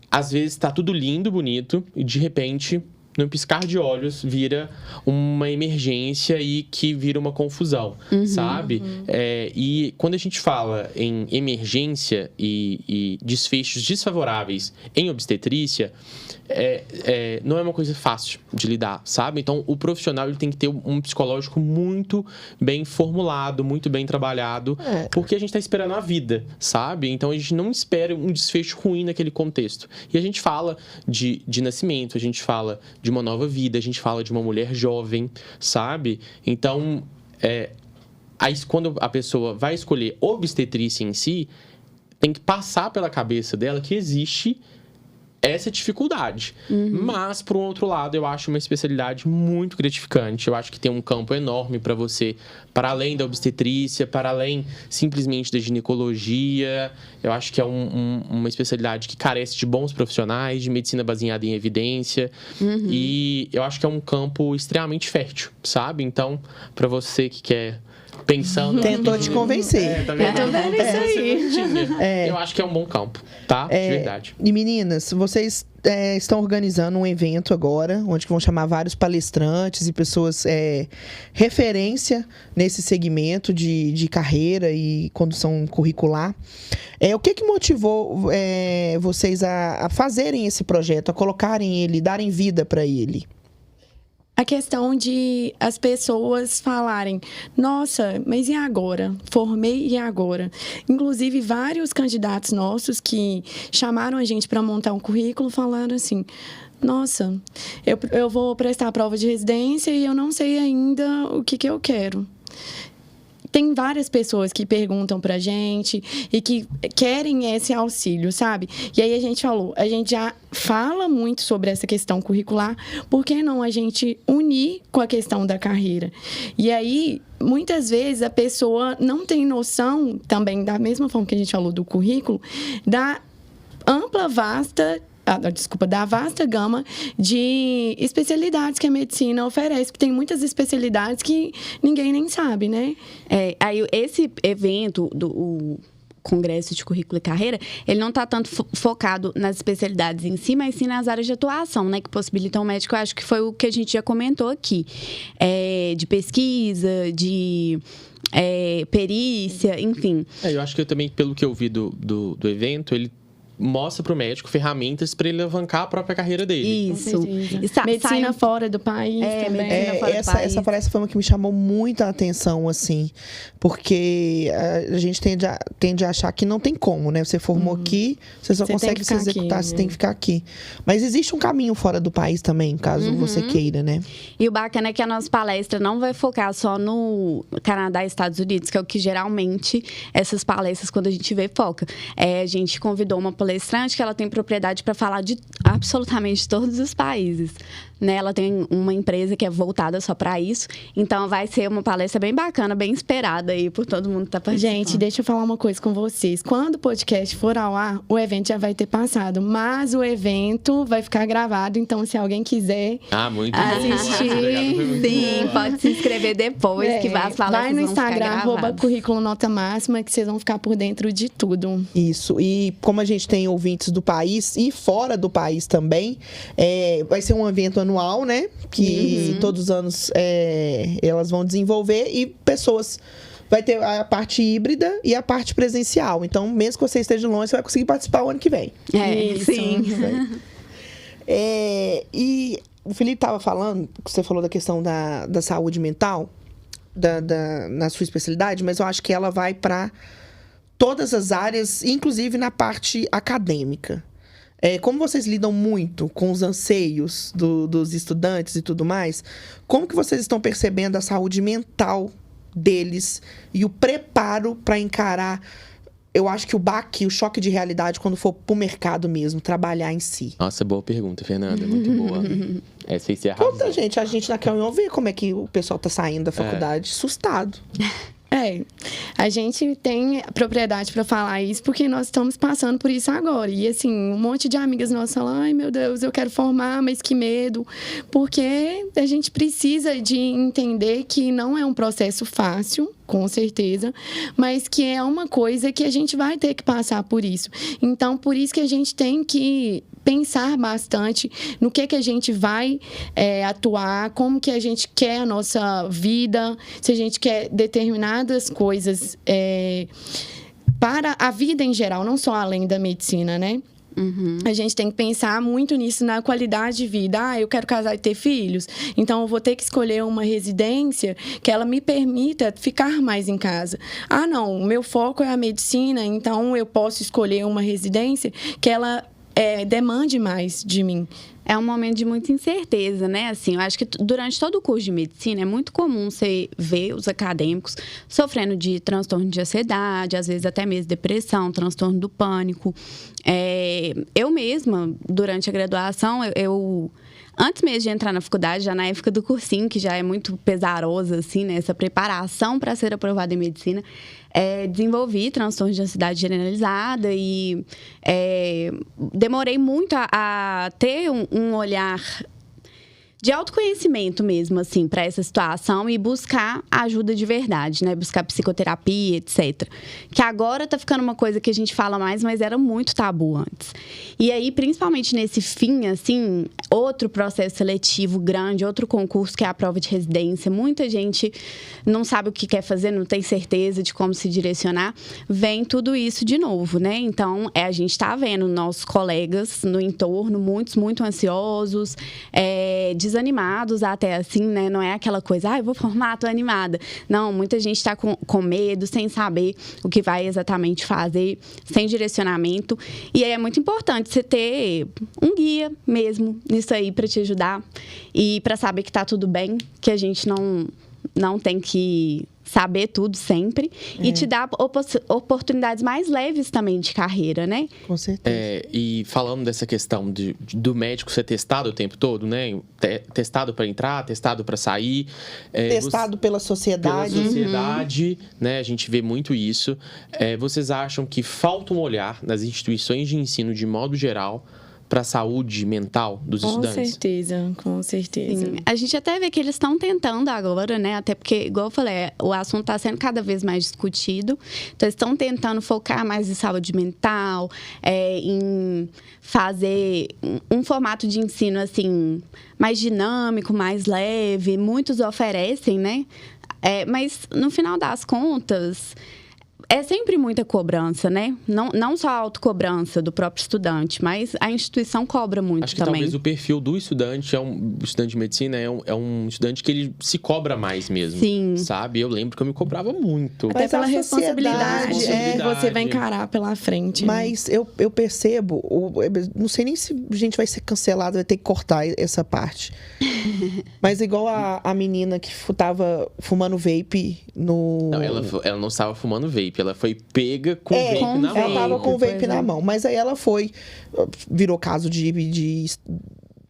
às vezes está tudo lindo, bonito, e de repente... num piscar de olhos, vira uma emergência e que vira uma confusão, sabe? E quando a gente fala em emergência e desfechos desfavoráveis em obstetrícia, não é uma coisa fácil de lidar, sabe? Então, o profissional ele tem que ter um psicológico muito bem formulado, muito bem trabalhado, porque a gente está esperando a vida, sabe? Então, a gente não espera um desfecho ruim naquele contexto. E a gente fala de nascimento, a gente fala de uma nova vida, a gente fala de uma mulher jovem, sabe? Então, aí, quando a pessoa vai escolher obstetrícia em si, tem que passar pela cabeça dela que existe essa dificuldade. Mas, por um outro lado, eu acho uma especialidade muito gratificante. Eu acho que tem um campo enorme para você, para além da obstetrícia, para além simplesmente da ginecologia. Eu acho que é uma especialidade que carece de bons profissionais, de medicina baseada em evidência. E eu acho que é um campo extremamente fértil, sabe? Então, para você que quer... pensando... Tentou te convencer. Tá vendo? Isso aí. Eu acho que é um bom campo, tá? De verdade. E meninas, vocês estão organizando um evento agora, onde vão chamar vários palestrantes e pessoas referência nesse segmento de carreira e condução curricular. O que motivou vocês a fazerem esse projeto, a colocarem ele, darem vida para ele? A questão de as pessoas falarem, nossa, mas e agora? Formei e agora? Inclusive, vários candidatos nossos que chamaram a gente para montar um currículo falaram assim, nossa, eu vou prestar a prova de residência e eu não sei ainda o que eu quero. Tem várias pessoas que perguntam pra gente e que querem esse auxílio, sabe? E aí a gente já fala muito sobre essa questão curricular, por que não a gente unir com a questão da carreira? E aí, muitas vezes, a pessoa não tem noção, também da mesma forma que a gente falou do currículo, da vasta gama de especialidades que a medicina oferece, porque tem muitas especialidades que ninguém nem sabe, né? Aí esse evento do Congresso de Currículo e Carreira, ele não está tanto focado nas especialidades em si, mas sim nas áreas de atuação, né? Que possibilitam o médico, eu acho que foi o que a gente já comentou aqui. De pesquisa, de... perícia, enfim. Eu acho que eu também, pelo que eu vi do evento, ele mostra para o médico ferramentas para ele alavancar a própria carreira dele. Isso. Medicina fora do país também. Essa palestra foi uma que me chamou muita atenção, assim, porque a gente tende a achar que não tem como, né? Você formou aqui, você só consegue se executar, você tem que ficar aqui. Mas existe um caminho fora do país também, caso você queira, né? E o bacana é que a nossa palestra não vai focar só no Canadá e Estados Unidos, que é o que geralmente essas palestras, quando a gente vê, foca. A gente convidou uma palestrante que ela tem propriedade para falar de absolutamente todos os países, né? Ela tem uma empresa que é voltada só para isso, então vai ser uma palestra bem bacana, bem esperada aí por todo mundo que tá participando. Gente, deixa eu falar uma coisa com vocês. Quando o podcast for ao ar, o evento já vai ter passado, mas o evento vai ficar gravado, então se alguém quiser muito assistir, sim, pode se inscrever depois que as palestras vai no Instagram @currículo nota máxima, que vocês vão ficar por dentro de tudo. Isso, e como a gente tem ouvintes do país e fora do país também, vai ser um evento anual manual, né? Que todos os anos elas vão desenvolver. E pessoas... Vai ter a parte híbrida e a parte presencial. Então, mesmo que você esteja longe, você vai conseguir participar o ano que vem. Sim. E o Felipe estava falando, você falou da questão da saúde mental, na sua especialidade, mas eu acho que ela vai para todas as áreas, inclusive na parte acadêmica. Como vocês lidam muito com os anseios dos estudantes e tudo mais, como que vocês estão percebendo a saúde mental deles e o preparo para encarar, eu acho que o baque, o choque de realidade quando for pro mercado mesmo, trabalhar em si? Nossa, boa pergunta, Fernanda, muito boa. Essa aí você arrasou. Conta, a gente na Carion vê como é que o pessoal tá saindo da faculdade assustado. A gente tem propriedade para falar isso porque nós estamos passando por isso agora. E, assim, um monte de amigas nossas falam, ai, meu Deus, eu quero formar, mas que medo. Porque a gente precisa de entender que não é um processo fácil, com certeza, mas que é uma coisa que a gente vai ter que passar por isso. Então, por isso que a gente tem que pensar bastante no que a gente vai atuar, como que a gente quer a nossa vida, se a gente quer determinadas coisas para a vida em geral, não só além da medicina, né? A gente tem que pensar muito nisso, na qualidade de vida. Eu quero casar e ter filhos, então eu vou ter que escolher uma residência que ela me permita ficar mais em casa. Não, o meu foco é a medicina, então eu posso escolher uma residência que ela demande mais de mim. É um momento de muita incerteza, né? Assim, eu acho que durante todo o curso de medicina é muito comum você ver os acadêmicos sofrendo de transtorno de ansiedade, às vezes até mesmo depressão, transtorno do pânico. Eu mesma, durante a graduação, antes mesmo de entrar na faculdade, já na época do cursinho, que já é muito pesarosa, assim, né? Essa preparação para ser aprovada em medicina, desenvolvi transtorno de ansiedade generalizada e demorei muito a ter um olhar de autoconhecimento mesmo, assim, para essa situação e buscar ajuda de verdade, né? Buscar psicoterapia, etc. Que agora tá ficando uma coisa que a gente fala mais, mas era muito tabu antes. E aí, principalmente nesse fim, assim, outro processo seletivo grande, outro concurso que é a prova de residência, muita gente não sabe o que quer fazer, não tem certeza de como se direcionar, vem tudo isso de novo, né? Então, a gente tá vendo nossos colegas no entorno, muitos muito ansiosos, desanimados até, assim, né? Não é aquela coisa, eu vou formar, tô animada. Não, muita gente tá com medo, sem saber o que vai exatamente fazer, sem direcionamento. E aí é muito importante você ter um guia mesmo nisso aí para te ajudar e para saber que tá tudo bem, que a gente não tem que saber tudo sempre e te dar oportunidades mais leves também de carreira, né? Com certeza. E falando dessa questão do médico ser testado o tempo todo, né? Testado para entrar, testado para sair. Testado pela sociedade. Pela sociedade, né? A gente vê muito isso. Vocês acham que falta um olhar nas instituições de ensino de modo geral para a saúde mental dos estudantes? Com certeza. Sim. A gente até vê que eles estão tentando agora, né? Até porque, igual eu falei, o assunto está sendo cada vez mais discutido. Então, eles estão tentando focar mais em saúde mental, em fazer um formato de ensino, assim, mais dinâmico, mais leve. Muitos oferecem, né? Mas, no final das contas, é sempre muita cobrança, né? Não só a autocobrança do próprio estudante, mas a instituição cobra muito Acho que também. talvez o perfil do estudante, estudante de medicina, é um estudante que ele se cobra mais mesmo. Sim. Sabe? Eu lembro que eu me cobrava muito. Até pela responsabilidade sociedade, que você vai encarar pela frente. Mas eu percebo, não sei nem se a gente vai ser cancelado, vai ter que cortar essa parte. Mas igual a menina que tava fumando vape no... Não, ela não estava fumando vape, ela foi pega com vape na mão. Ela tava com o vape na mão, mas aí ela virou caso de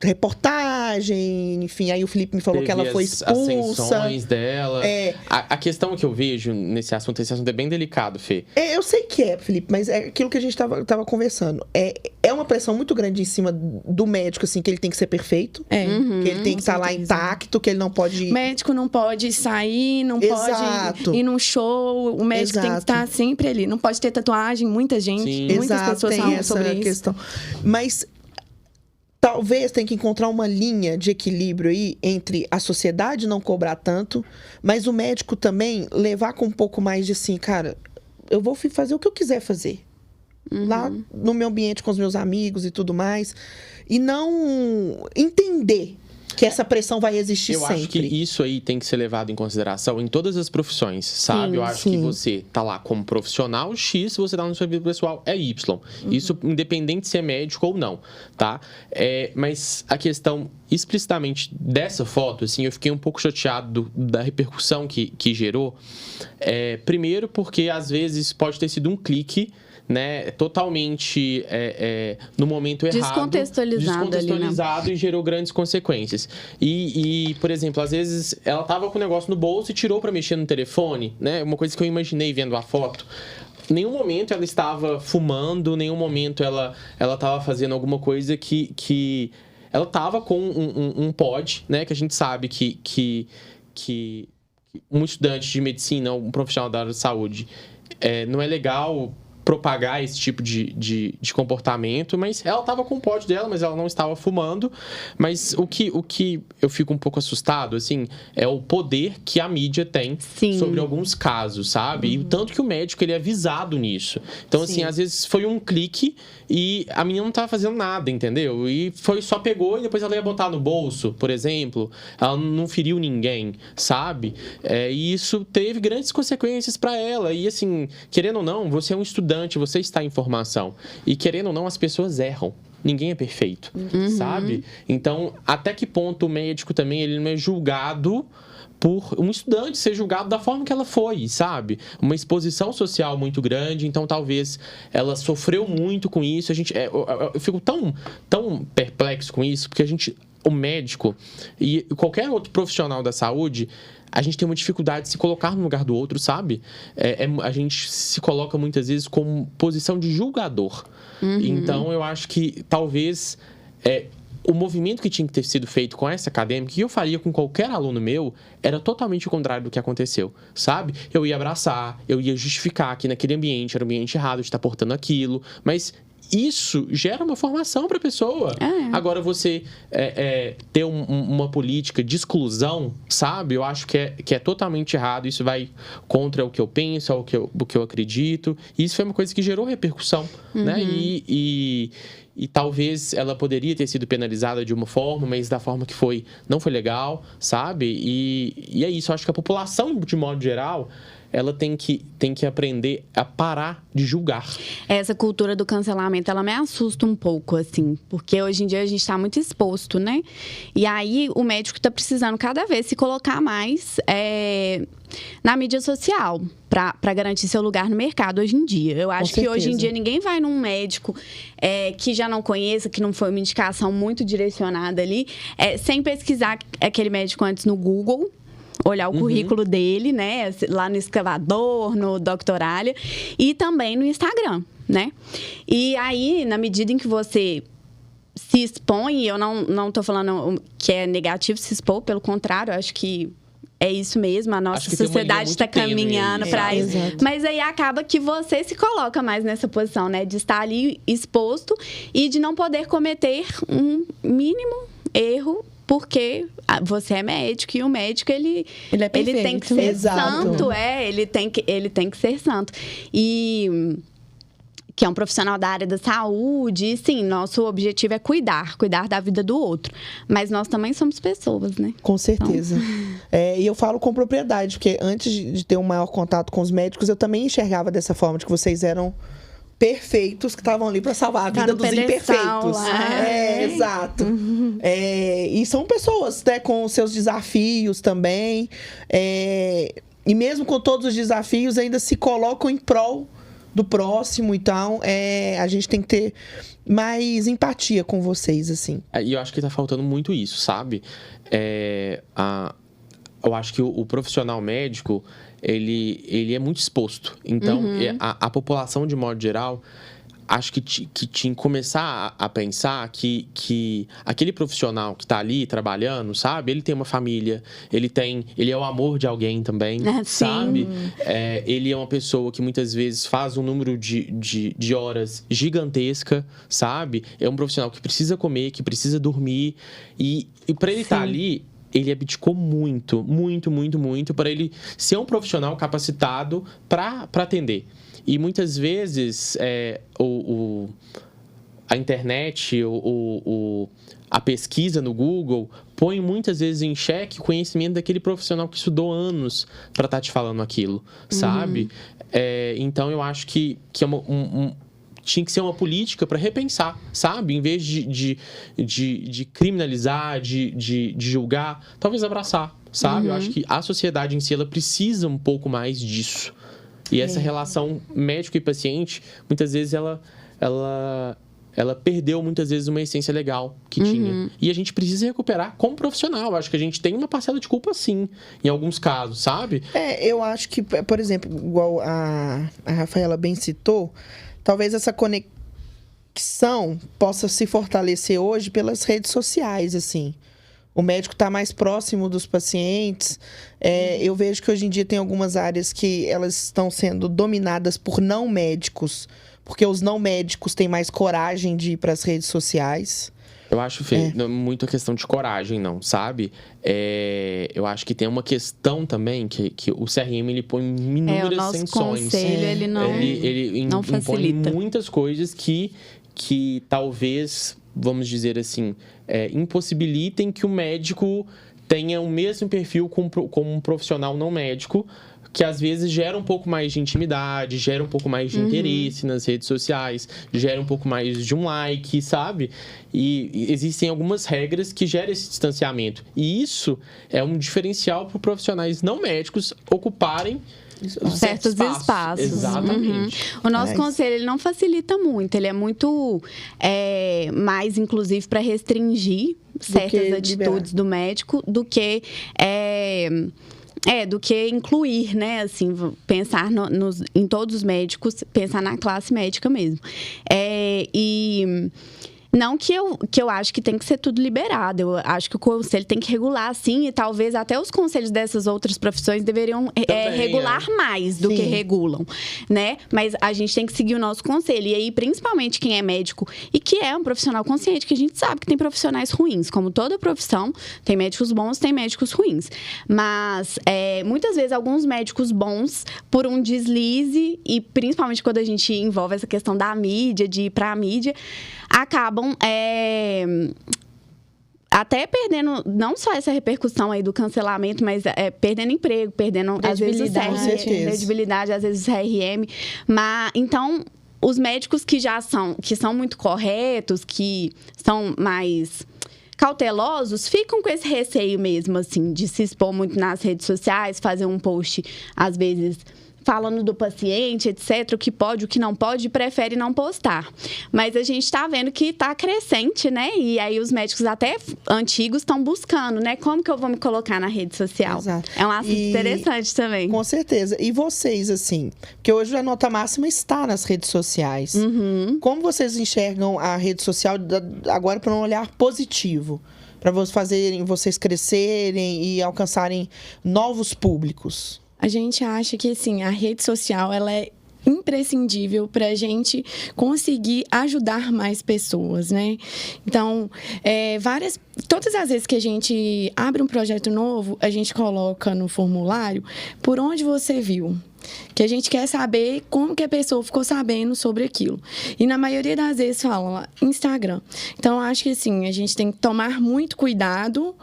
reportagem, enfim, aí o Felipe me falou que ela foi expulsa. As sanções dela. A questão que eu vejo esse assunto é bem delicado, Fê. Eu sei que Felipe, mas é aquilo que a gente tava conversando. É uma pressão muito grande em cima do médico, assim, que ele tem que ser perfeito. Que ele tem que estar lá intacto, que ele não pode... O médico não pode sair, não pode ir num show. O médico tem que estar sempre ali. Não pode ter tatuagem, muita gente. Sim. Muitas pessoas falam sobre isso. Questão. Mas... talvez tenha que encontrar uma linha de equilíbrio aí entre a sociedade não cobrar tanto, mas o médico também levar com um pouco mais de assim, cara, eu vou fazer o que eu quiser fazer. Lá no meu ambiente com os meus amigos e tudo mais. E não entender que essa pressão vai existir sempre. Eu acho que isso aí tem que ser levado em consideração em todas as profissões, sabe? Sim, eu acho que você tá lá como profissional X, você tá no seu vida pessoal é Y. Isso independente se é médico ou não, tá? Mas a questão explicitamente dessa foto, assim, eu fiquei um pouco chateado da repercussão que gerou. Primeiro porque, às vezes, pode ter sido um clique, né, totalmente no momento errado, descontextualizado e gerou grandes consequências. E, por exemplo, às vezes ela tava com o negócio no bolso e tirou para mexer no telefone, né? Uma coisa que eu imaginei vendo a foto. Em nenhum momento ela estava fumando, em nenhum momento ela estava fazendo alguma coisa que ela estava com um pod, né? Que a gente sabe que um estudante de medicina, um profissional da área de saúde, não é legal propagar esse tipo de comportamento, mas ela estava com o pod dela, mas ela não estava fumando. Mas o que eu fico um pouco assustado, assim, é o poder que a mídia tem sobre alguns casos, sabe? E o tanto que o médico, ele é avisado nisso. Então, assim, às vezes foi um clique e a menina não estava fazendo nada, entendeu? E só pegou e depois ela ia botar no bolso, por exemplo. Ela não feriu ninguém, sabe? E isso teve grandes consequências para ela. E, assim, querendo ou não, você é um estudante, você está em formação. E, querendo ou não, as pessoas erram. Ninguém é perfeito, sabe? Então, até que ponto o médico também ele não é julgado por um estudante ser julgado da forma que ela foi, sabe? Uma exposição social muito grande, então talvez ela sofreu muito com isso. Eu fico tão perplexo com isso, porque o médico e qualquer outro profissional da saúde, a gente tem uma dificuldade de se colocar no lugar do outro, sabe? A gente se coloca muitas vezes como posição de julgador. Então, eu acho que talvez o movimento que tinha que ter sido feito com essa acadêmica, que eu faria com qualquer aluno meu, era totalmente o contrário do que aconteceu, sabe? Eu ia abraçar, eu ia justificar que naquele ambiente era um ambiente errado de estar portando aquilo, mas isso gera uma formação para a pessoa. Agora, você ter uma política de exclusão, sabe? Eu acho que é totalmente errado. Isso vai contra o que eu penso, o que eu acredito. E isso foi uma coisa que gerou repercussão, né? E talvez ela poderia ter sido penalizada de uma forma, mas da forma que foi, não foi legal, sabe? E é isso. Eu acho que a população, de modo geral, ela tem que aprender a parar de julgar. Essa cultura do cancelamento, ela me assusta um pouco, assim. Porque hoje em dia a gente está muito exposto, né? E aí o médico está precisando cada vez se colocar mais na mídia social para garantir seu lugar no mercado hoje em dia. Eu acho que hoje em dia ninguém vai num médico que já não conheça, que não foi uma indicação muito direcionada ali, sem pesquisar aquele médico antes no Google, olhar o currículo dele, né? Lá no Escavador, no Doctoralia, e também no Instagram, né? E aí, na medida em que você se expõe, eu não tô falando que é negativo se expor, pelo contrário, eu acho que é isso mesmo, a nossa sociedade está caminhando para isso. Mas aí acaba que você se coloca mais nessa posição, né? De estar ali exposto e de não poder cometer um mínimo erro, porque você é médico e o médico, ele tem que ser santo, ele tem que ser santo. E que é um profissional da área da saúde, e sim, nosso objetivo é cuidar da vida do outro. Mas nós também somos pessoas, né? Com certeza. Então... e eu falo com propriedade, porque antes de ter um maior contato com os médicos, eu também enxergava dessa forma, de que vocês eram perfeitos, que estavam ali para salvar a vida dos imperfeitos. Exato. E são pessoas, né, com seus desafios também. E mesmo com todos os desafios, ainda se colocam em prol do próximo. Então, a gente tem que ter mais empatia com vocês, assim. E eu acho que tá faltando muito isso, sabe? Eu acho que o profissional médico, ele é muito exposto. Então, a população, de modo geral, acho que tinha que começar a pensar que aquele profissional que está ali trabalhando, sabe? Ele tem uma família, ele é o amor de alguém também, sabe? Ele é uma pessoa que muitas vezes faz um número de horas gigantesca, sabe? É um profissional que precisa comer, que precisa dormir. E para ele estar ali, ele abdicou muito para ele ser um profissional capacitado para atender. E muitas vezes a internet, a pesquisa no Google põe muitas vezes em xeque o conhecimento daquele profissional que estudou anos para estar te falando aquilo, sabe? Então, eu acho que tinha que ser uma política para repensar, sabe? Em vez de criminalizar, de julgar, talvez abraçar, sabe? Eu acho que a sociedade em si, ela precisa um pouco mais disso. E essa relação médico e paciente, muitas vezes, ela perdeu, muitas vezes, uma essência legal que tinha. E a gente precisa recuperar como profissional. Eu acho que a gente tem uma parcela de culpa, sim, em alguns casos, sabe? Eu acho que, por exemplo, igual a Rafaela bem citou, talvez essa conexão possa se fortalecer hoje pelas redes sociais, assim. O médico está mais próximo dos pacientes. Eu vejo que hoje em dia tem algumas áreas que elas estão sendo dominadas por não médicos, porque os não médicos têm mais coragem de ir para as redes sociais. Eu acho, Fê, muito a questão de coragem, não, sabe? Eu acho que tem uma questão também que o CRM, ele põe inúmeras sanções. O conselho, ele não facilita. Impõe muitas coisas que talvez, vamos dizer assim, impossibilitem que o médico tenha o mesmo perfil como um profissional não médico, que às vezes gera um pouco mais de intimidade, gera um pouco mais de interesse nas redes sociais, gera um pouco mais de um like, sabe? E existem algumas regras que geram esse distanciamento. E isso é um diferencial para profissionais não médicos ocuparem certos espaços. Exatamente. O nosso conselho, ele não facilita muito. Ele é muito mais, inclusive, para restringir certas atitudes do médico do que incluir, né? Assim, pensar em todos os médicos, pensar na classe médica mesmo. Não que eu acho que tem que ser tudo liberado. Eu acho que o conselho tem que regular, sim, e talvez até os conselhos dessas outras profissões deveriam regular mais do que regulam, né? Mas a gente tem que seguir o nosso conselho. E aí, principalmente quem é médico e que é um profissional consciente, que a gente sabe que tem profissionais ruins. Como toda profissão, tem médicos bons, tem médicos ruins. Mas, muitas vezes, alguns médicos bons, por um deslize, e principalmente quando a gente envolve essa questão da mídia, de ir para a mídia, acabam até perdendo não só essa repercussão aí do cancelamento, mas perdendo emprego, perdendo às vezes credibilidade, às vezes o CRM. Mas então os médicos que são muito corretos, que são mais cautelosos, ficam com esse receio mesmo, assim, de se expor muito nas redes sociais, fazer um post, às vezes, falando do paciente, etc., o que pode, o que não pode, prefere não postar. Mas a gente está vendo que está crescente, né? E aí os médicos até antigos estão buscando, né? Como que eu vou me colocar na rede social? Exato. É um assunto interessante também. Com certeza. E vocês, assim, porque hoje a nota máxima está nas redes sociais. Como vocês enxergam a rede social agora para um olhar positivo? Para vocês crescerem e alcançarem novos públicos? A gente acha que, assim, a rede social, ela é imprescindível para a gente conseguir ajudar mais pessoas, né? Então, todas as vezes que a gente abre um projeto novo, a gente coloca no formulário por onde você viu. Que a gente quer saber como que a pessoa ficou sabendo sobre aquilo. E na maioria das vezes fala lá, Instagram. Então, acho que, assim, a gente tem que tomar muito cuidado,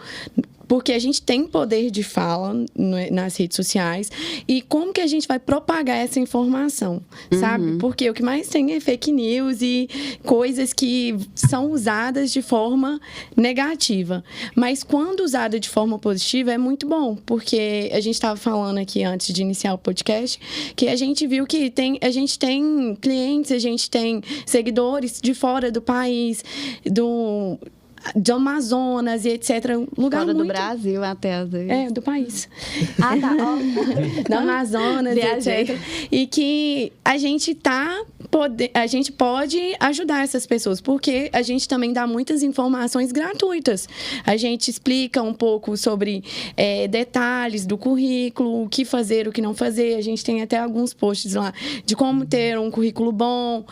porque a gente tem poder de fala nas redes sociais. E como que a gente vai propagar essa informação, sabe? Porque o que mais tem é fake news e coisas que são usadas de forma negativa. Mas quando usada de forma positiva, é muito bom. Porque a gente estava falando aqui antes de iniciar o podcast, que a gente viu que a gente tem clientes, a gente tem seguidores de fora do país, do Amazonas e etc. Lugar fora muito... do Brasil até, às vezes. Do país. Tá. Do Amazonas e etc. E que a gente tá a gente pode ajudar essas pessoas, porque a gente também dá muitas informações gratuitas. A gente explica um pouco sobre detalhes do currículo, o que fazer, o que não fazer. A gente tem até alguns posts lá de como ter um currículo bom,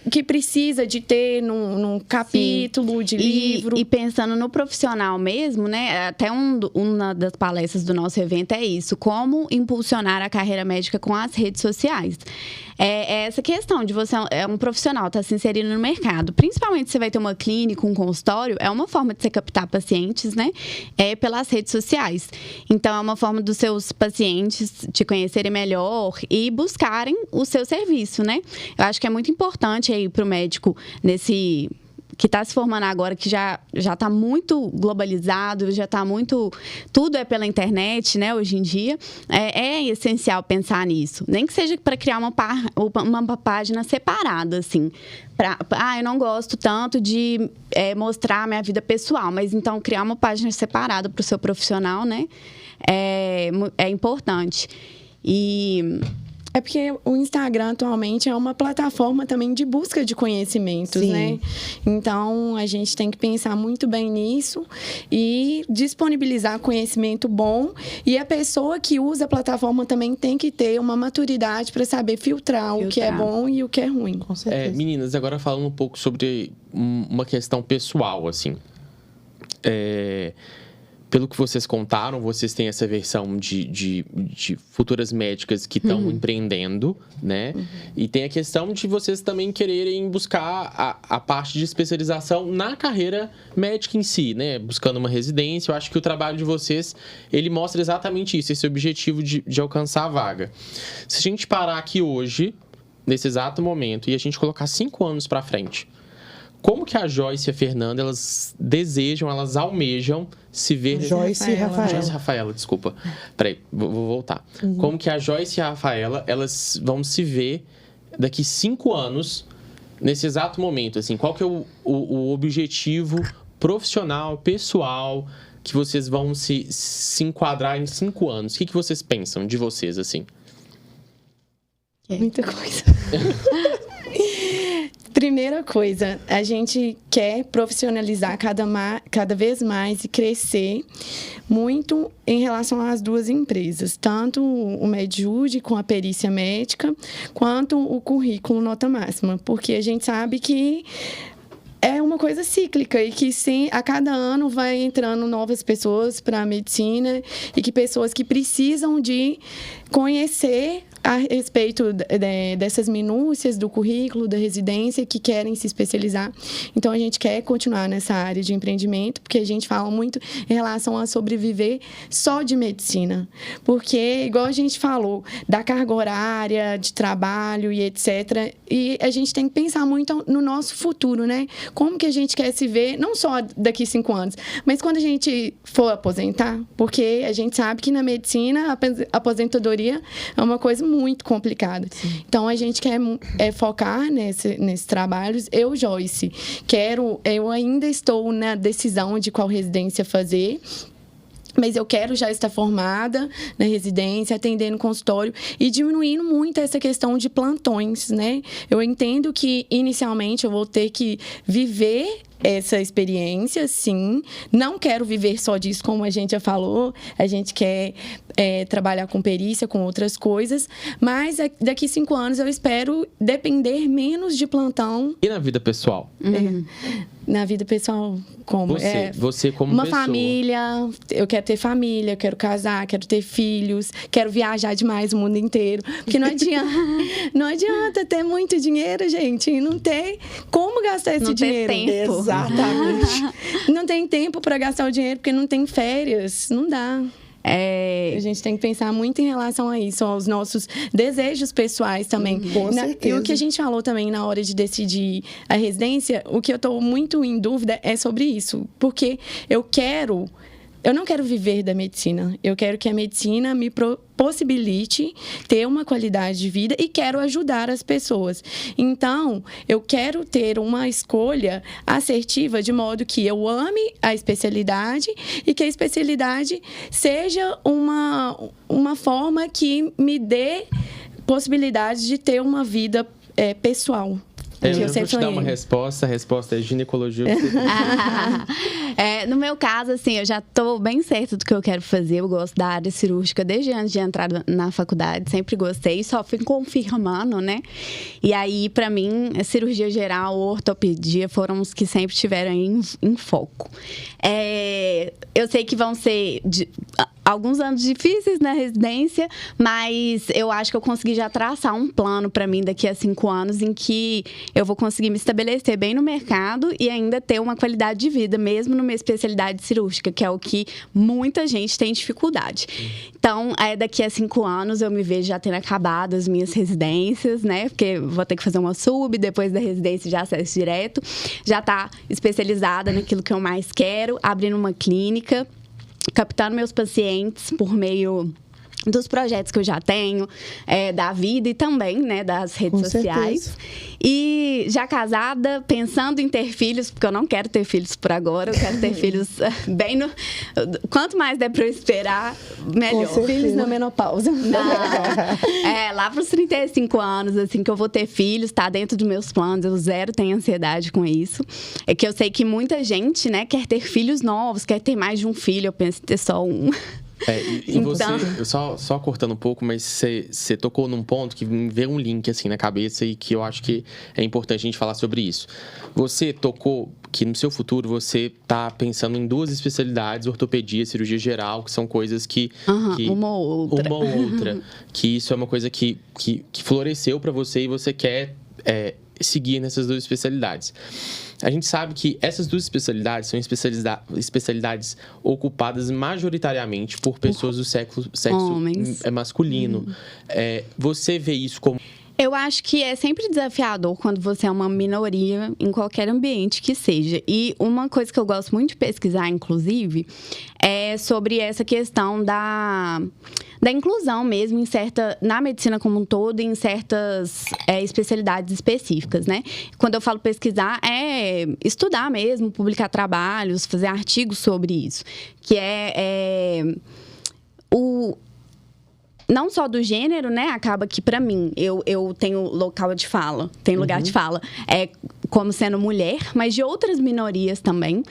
o que precisa de ter num capítulo de livro. E pensando no profissional mesmo, né? Até uma das palestras do nosso evento é isso: como impulsionar a carreira médica com as redes sociais. É essa questão de você é um profissional, está se inserindo no mercado. Principalmente se você vai ter uma clínica, um consultório, é uma forma de você captar pacientes, né? Pelas redes sociais. Então, é uma forma dos seus pacientes te conhecerem melhor e buscarem o seu serviço, né? Eu acho que é muito importante aí para o médico que está se formando agora, que já está muito globalizado, já está muito... Tudo é pela internet, né, hoje em dia. É essencial pensar nisso. Nem que seja para criar uma página separada, assim. Eu não gosto tanto de mostrar a minha vida pessoal, mas então criar uma página separada para o seu profissional, né, é importante. É porque o Instagram atualmente é uma plataforma também de busca de conhecimentos, Sim. né? Então, a gente tem que pensar muito bem nisso e disponibilizar conhecimento bom. E a pessoa que usa a plataforma também tem que ter uma maturidade para saber filtrar o que é bom e o que é ruim. Com certeza. Meninas, agora falando um pouco sobre uma questão pessoal, assim. Pelo que vocês contaram, vocês têm essa versão de futuras médicas que estão empreendendo, né? E tem a questão de vocês também quererem buscar a parte de especialização na carreira médica em si, né? Buscando uma residência. Eu acho que o trabalho de vocês, ele mostra exatamente isso, esse objetivo de alcançar a vaga. Se a gente parar aqui hoje, nesse exato momento, e a gente colocar 5 anos para frente, como que a Joyce e a Fernanda, elas almejam se ver... Joyce e Rafaela. Joyce e Rafaela, desculpa. Peraí, vou voltar. Como que a Joyce e a Rafaela, elas vão se ver daqui 5 anos, nesse exato momento, assim? Qual que é o objetivo profissional, pessoal, que vocês vão se enquadrar em 5 anos? O que vocês pensam de vocês, assim? Muita coisa. Primeira coisa, a gente quer profissionalizar cada vez mais e crescer muito em relação às duas empresas, tanto o Medjude com a perícia médica, quanto o currículo nota máxima, porque a gente sabe que é uma coisa cíclica e que sim, a cada ano vai entrando novas pessoas para a medicina e que pessoas que precisam de conhecer a respeito dessas minúcias do currículo, da residência, que querem se especializar. Então, a gente quer continuar nessa área de empreendimento, porque a gente fala muito em relação a sobreviver só de medicina. Porque, igual a gente falou, da carga horária, de trabalho e etc. E a gente tem que pensar muito no nosso futuro, né? Como que a gente quer se ver, não só daqui 5 anos, mas quando a gente for aposentar, porque a gente sabe que na medicina a aposentadoria é uma coisa muito complicada. Sim. Então, a gente quer focar nesses trabalhos. Eu, Joyce, eu ainda estou na decisão de qual residência fazer, mas eu quero já estar formada na residência, atendendo consultório e diminuindo muito essa questão de plantões, né? Eu entendo que, inicialmente, eu vou ter que viver essa experiência, sim. Não quero viver só disso, como a gente já falou. A gente quer trabalhar com perícia, com outras coisas. Mas daqui 5 anos eu espero depender menos de plantão. E na vida pessoal? Na vida pessoal, como? Você como uma pessoa. Família. Eu quero ter família, eu quero casar, quero ter filhos, quero viajar demais o mundo inteiro. Porque não adianta ter muito dinheiro, gente, e não ter como gastar esse dinheiro. Não tem tempo. Exatamente. Não tem tempo para gastar o dinheiro porque não tem férias. Não dá. A gente tem que pensar muito em relação a isso, aos nossos desejos pessoais também. Com certeza. E o que a gente falou também na hora de decidir a residência, o que eu estou muito em dúvida é sobre isso. Porque eu não quero viver da medicina. Eu quero que a medicina me possibilite ter uma qualidade de vida e quero ajudar as pessoas. Então, eu quero ter uma escolha assertiva de modo que eu ame a especialidade e que a especialidade seja uma forma que me dê possibilidade de ter uma vida pessoal. Eu que vou sempre te dar uma sonhei. resposta. A resposta é ginecologia. No meu caso, assim, eu já tô bem certa do que eu quero fazer. Eu gosto da área cirúrgica desde antes de entrar na faculdade. Sempre gostei, só fui confirmando, né? E aí, pra mim, a cirurgia geral, ortopedia foram os que sempre estiveram em foco. Eu sei que vão ser alguns anos difíceis na residência, mas eu acho que eu consegui já traçar um plano para mim daqui a 5 anos em que eu vou conseguir me estabelecer bem no mercado e ainda ter uma qualidade de vida, mesmo numa especialidade cirúrgica, que é o que muita gente tem dificuldade. Então, daqui a 5 anos eu me vejo já tendo acabado as minhas residências, né? Porque vou ter que fazer uma sub, depois da residência já acesso direto, já tá especializada naquilo que eu mais quero, abrindo uma clínica, captando meus pacientes por meio dos projetos que eu já tenho, da vida e também, né, das redes sociais. E já casada, pensando em ter filhos, porque eu não quero ter filhos por agora, eu quero ter filhos bem no... Quanto mais der pra eu esperar, melhor. Filhos na menopausa. Lá pros 35 anos, assim, que eu vou ter filhos, tá dentro dos meus planos, eu zero tenho ansiedade com isso. É que eu sei que muita gente, né, quer ter filhos novos, quer ter mais de um filho, eu penso em ter só um. E você, só cortando um pouco, mas você tocou num ponto que me veio um link assim na cabeça e que eu acho que é importante a gente falar sobre isso. Você tocou que no seu futuro você está pensando em 2 especialidades, ortopedia e cirurgia geral, que são coisas que uma ou outra. Que isso é uma coisa que floresceu para você e você quer seguir nessas 2 especialidades. A gente sabe que essas 2 especialidades são especialidades ocupadas majoritariamente por pessoas do sexo masculino. Você vê isso como... Eu acho que é sempre desafiador quando você é uma minoria em qualquer ambiente que seja. E uma coisa que eu gosto muito de pesquisar, inclusive, é sobre essa questão da inclusão mesmo na medicina como um todo, em certas especialidades específicas, né? Quando eu falo pesquisar, é estudar mesmo, publicar trabalhos, fazer artigos sobre isso. Que não só do gênero, né? Acaba que, pra mim, eu tenho local de fala, tenho lugar de fala, como sendo mulher, mas de outras minorias também.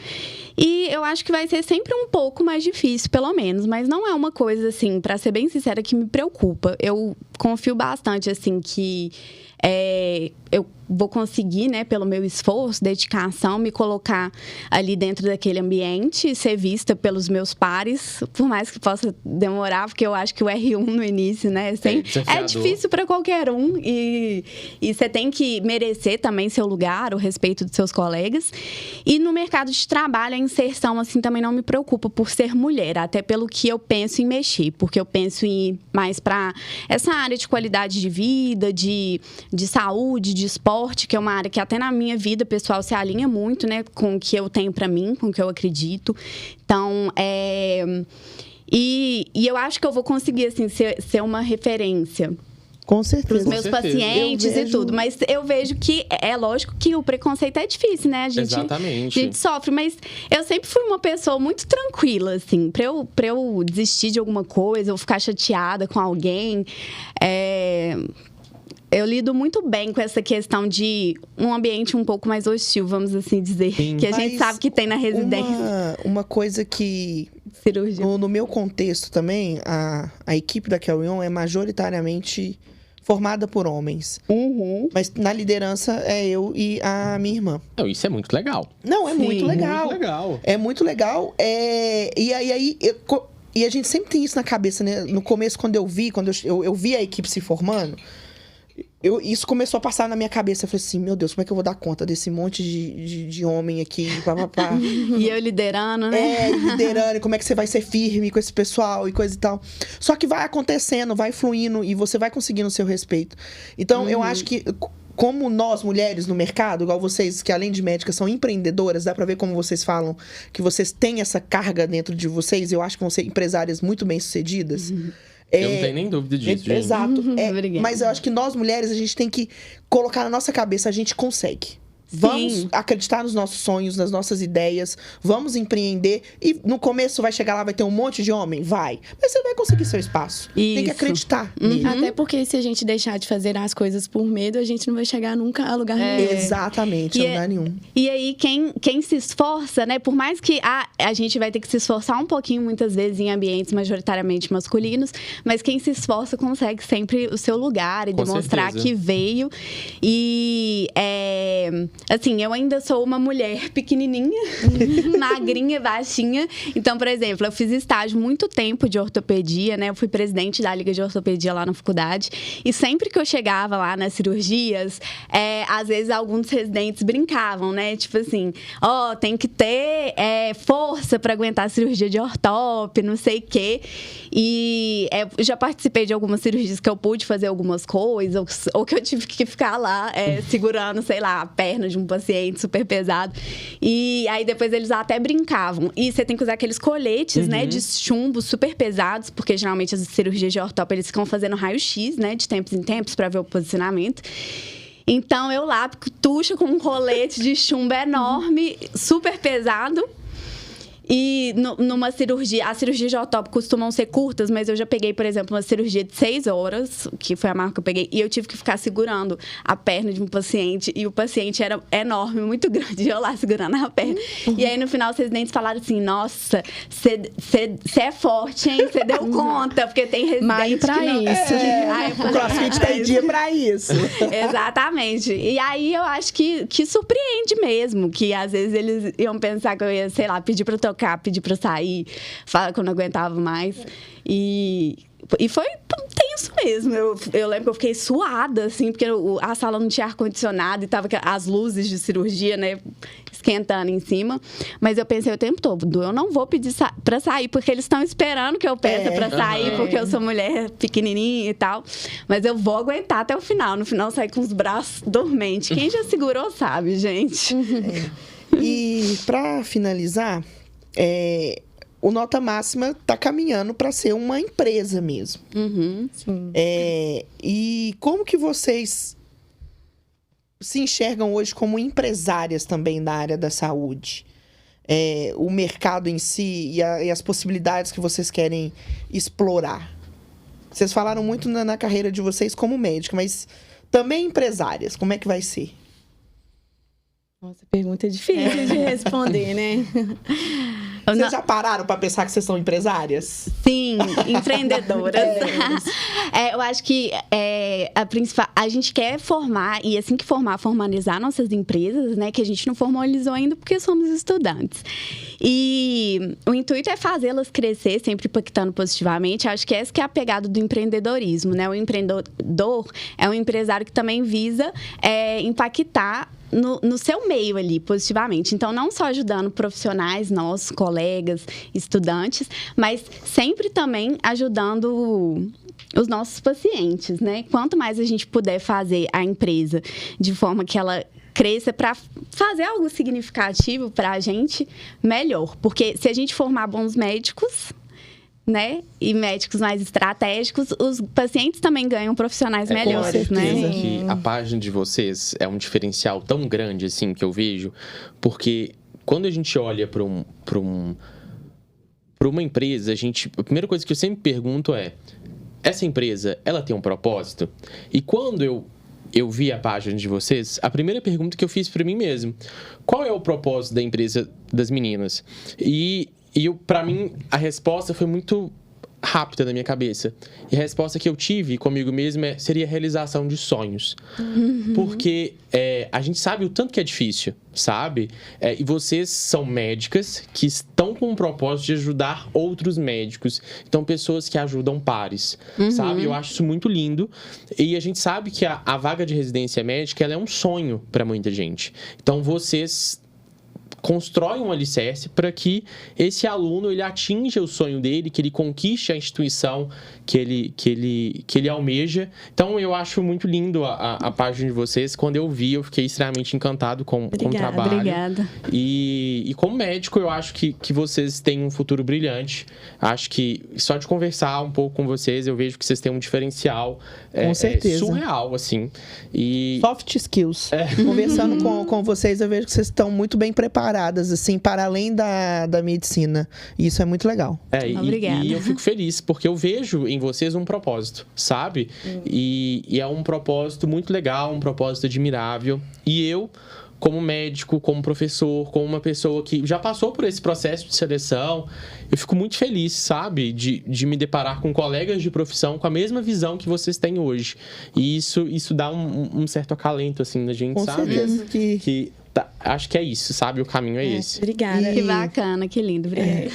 E eu acho que vai ser sempre um pouco mais difícil, pelo menos. Mas não é uma coisa, assim, pra ser bem sincera, que me preocupa. Eu confio bastante, assim, que eu vou conseguir, né, pelo meu esforço, dedicação, me colocar ali dentro daquele ambiente, ser vista pelos meus pares, por mais que possa demorar, porque eu acho que o R1 no início, né, é difícil para qualquer um e você tem que merecer também seu lugar, o respeito dos seus colegas. E no mercado de trabalho, a inserção, assim, também não me preocupa por ser mulher, até pelo que eu penso em mexer, porque eu penso em ir mais para essa área de qualidade de vida, de saúde, de esporte, que é uma área que até na minha vida pessoal se alinha muito, né, com o que eu tenho para mim, com o que eu acredito. Então, e eu acho que eu vou conseguir, assim, ser uma referência. Com certeza. Para os meus pacientes e tudo. Mas eu vejo que é lógico que o preconceito é difícil, né? Exatamente. A gente sofre, mas eu sempre fui uma pessoa muito tranquila, assim. Pra eu desistir de alguma coisa ou ficar chateada com alguém, eu lido muito bem com essa questão de um ambiente um pouco mais hostil, vamos assim dizer. Sim. Que a gente sabe que tem na residência. Uma coisa que... Cirurgia. No meu contexto também, a equipe da Carry On é majoritariamente formada por homens. Uhum. Mas na liderança é eu e a minha irmã. Não, isso é muito legal. Não, é Sim, muito legal. Muito legal. É muito legal. E a gente sempre tem isso na cabeça, né? No começo, quando eu vi a equipe se formando, isso começou a passar na minha cabeça. Eu falei assim, meu Deus, como é que eu vou dar conta desse monte de homem aqui? E eu liderando, né? Liderando. Como é que você vai ser firme com esse pessoal e coisa e tal. Só que vai acontecendo, vai fluindo e você vai conseguindo o seu respeito. Então, eu acho que... Como nós, mulheres no mercado, igual vocês, que além de médicas são empreendedoras, dá pra ver como vocês falam, que vocês têm essa carga dentro de vocês. Eu acho que vão ser empresárias muito bem-sucedidas. Eu não tenho nem dúvida disso, gente. Exato. Mas eu acho que nós, mulheres, a gente tem que colocar na nossa cabeça, a gente consegue. Vamos acreditar nos nossos sonhos, nas nossas ideias, vamos empreender. E no começo vai chegar lá, vai ter um monte de homem? Vai. Mas você vai conseguir seu espaço. Tem que acreditar nele. Até porque se a gente deixar de fazer as coisas por medo, a gente não vai chegar nunca a lugar nenhum. Exatamente, a lugar nenhum. E aí, quem se esforça, né? Por mais que a gente vai ter que se esforçar um pouquinho, muitas vezes, em ambientes majoritariamente masculinos, mas quem se esforça consegue sempre o seu lugar e Com demonstrar certeza. que veio. E, assim, eu ainda sou uma mulher pequenininha, magrinha, baixinha. Então, por exemplo, eu fiz estágio muito tempo de ortopedia, né? Eu fui presidente da Liga de Ortopedia lá na faculdade. E sempre que eu chegava lá nas cirurgias, às vezes alguns residentes brincavam, né? Tipo assim, tem que ter força para aguentar a cirurgia de ortope, não sei o quê. E já participei de algumas cirurgias que eu pude fazer algumas coisas, ou que eu tive que ficar lá segurando, sei lá, a perna de um paciente super pesado. E aí depois eles até brincavam. E você tem que usar aqueles coletes, né, de chumbo super pesados, porque geralmente as cirurgias de ortope eles ficam fazendo raio-x, né, de tempos em tempos para ver o posicionamento. Então eu lá, tuxa com um colete de chumbo enorme, super pesado. E numa cirurgia, as cirurgias de ortope costumam ser curtas, mas eu já peguei, por exemplo, uma cirurgia de 6 horas, que foi a marca que eu peguei, e eu tive que ficar segurando a perna de um paciente, e o paciente era enorme, muito grande, e eu lá segurando a perna. E aí, no final, os residentes falaram assim, nossa, você é forte, hein? Você deu conta, porque tem residente Mas pra que não... isso. O CrossFit tem dia pra isso. Exatamente. E aí, eu acho que surpreende mesmo, que às vezes eles iam pensar que eu ia, sei lá, pedir pra tocar, pedir pra sair, falar que eu não aguentava mais. E foi tenso mesmo. Eu lembro que eu fiquei suada, assim, porque a sala não tinha ar-condicionado e tava as luzes de cirurgia, né, esquentando em cima. Mas eu pensei o tempo todo, eu não vou pedir pra sair, porque eles estão esperando que eu peça pra sair, porque eu sou mulher pequenininha e tal. Mas eu vou aguentar até o final. No final, sair com os braços dormentes. Quem já segurou sabe, gente. E pra finalizar, o Nota Máxima está caminhando para ser uma empresa mesmo. Sim. E como que vocês se enxergam hoje como empresárias também da área da saúde? O mercado em si e as possibilidades que vocês querem explorar. Vocês falaram muito na carreira de vocês como médica, mas também empresárias, como é que vai ser? Nossa, pergunta difícil de responder, né? Vocês já pararam para pensar que vocês são empresárias? Sim, empreendedoras. Eu acho que a gente quer formar, e assim que formalizar nossas empresas, né? Que a gente não formalizou ainda porque somos estudantes. E o intuito é fazê-las crescer, sempre impactando positivamente. Acho que essa que é a pegada do empreendedorismo, né? O empreendedor é um empresário que também visa impactar no seu meio ali, positivamente. Então, não só ajudando profissionais, nossos colegas, estudantes, mas sempre também ajudando os nossos pacientes, né? Quanto mais a gente puder fazer a empresa de forma que ela cresça para fazer algo significativo para a gente, melhor. Porque se a gente formar bons médicos, né, e médicos mais estratégicos, os pacientes também ganham profissionais melhores, né? Que a página de vocês é um diferencial tão grande, assim, que eu vejo, porque quando a gente olha para uma empresa, a primeira coisa que eu sempre pergunto é, essa empresa, ela tem um propósito? E quando eu vi a página de vocês, a primeira pergunta que eu fiz para mim mesmo, qual é o propósito da empresa das meninas? E para mim, a resposta foi muito rápida na minha cabeça. E a resposta que eu tive comigo mesmo seria a realização de sonhos. Porque a gente sabe o tanto que é difícil, sabe? E vocês são médicas que estão com o propósito de ajudar outros médicos. Então, pessoas que ajudam pares, sabe? Eu acho isso muito lindo. E a gente sabe que a vaga de residência médica, ela é um sonho para muita gente. Então, vocês constrói um alicerce para que esse aluno ele atinja o sonho dele, que ele conquiste a instituição que ele almeja. Então, eu acho muito lindo a página de vocês. Quando eu vi, eu fiquei extremamente encantado com o trabalho. Obrigada. E como médico, eu acho que vocês têm um futuro brilhante. Acho que só de conversar um pouco com vocês, eu vejo que vocês têm um diferencial Com certeza. Surreal, assim. E... Soft skills. Conversando com vocês, eu vejo que vocês estão muito bem preparadas, assim, para além da medicina. E isso é muito legal. Obrigada. E eu fico feliz, porque eu vejo em vocês um propósito, sabe? E é um propósito muito legal, um propósito admirável. E eu, como médico, como professor, como uma pessoa que já passou por esse processo de seleção, eu fico muito feliz, sabe? De me deparar com colegas de profissão com a mesma visão que vocês têm hoje. E isso dá um certo acalento, assim, na gente, Com sabe? certeza que... Acho que é isso, sabe? O caminho é esse. Obrigada. Que bacana, que lindo. Obrigada.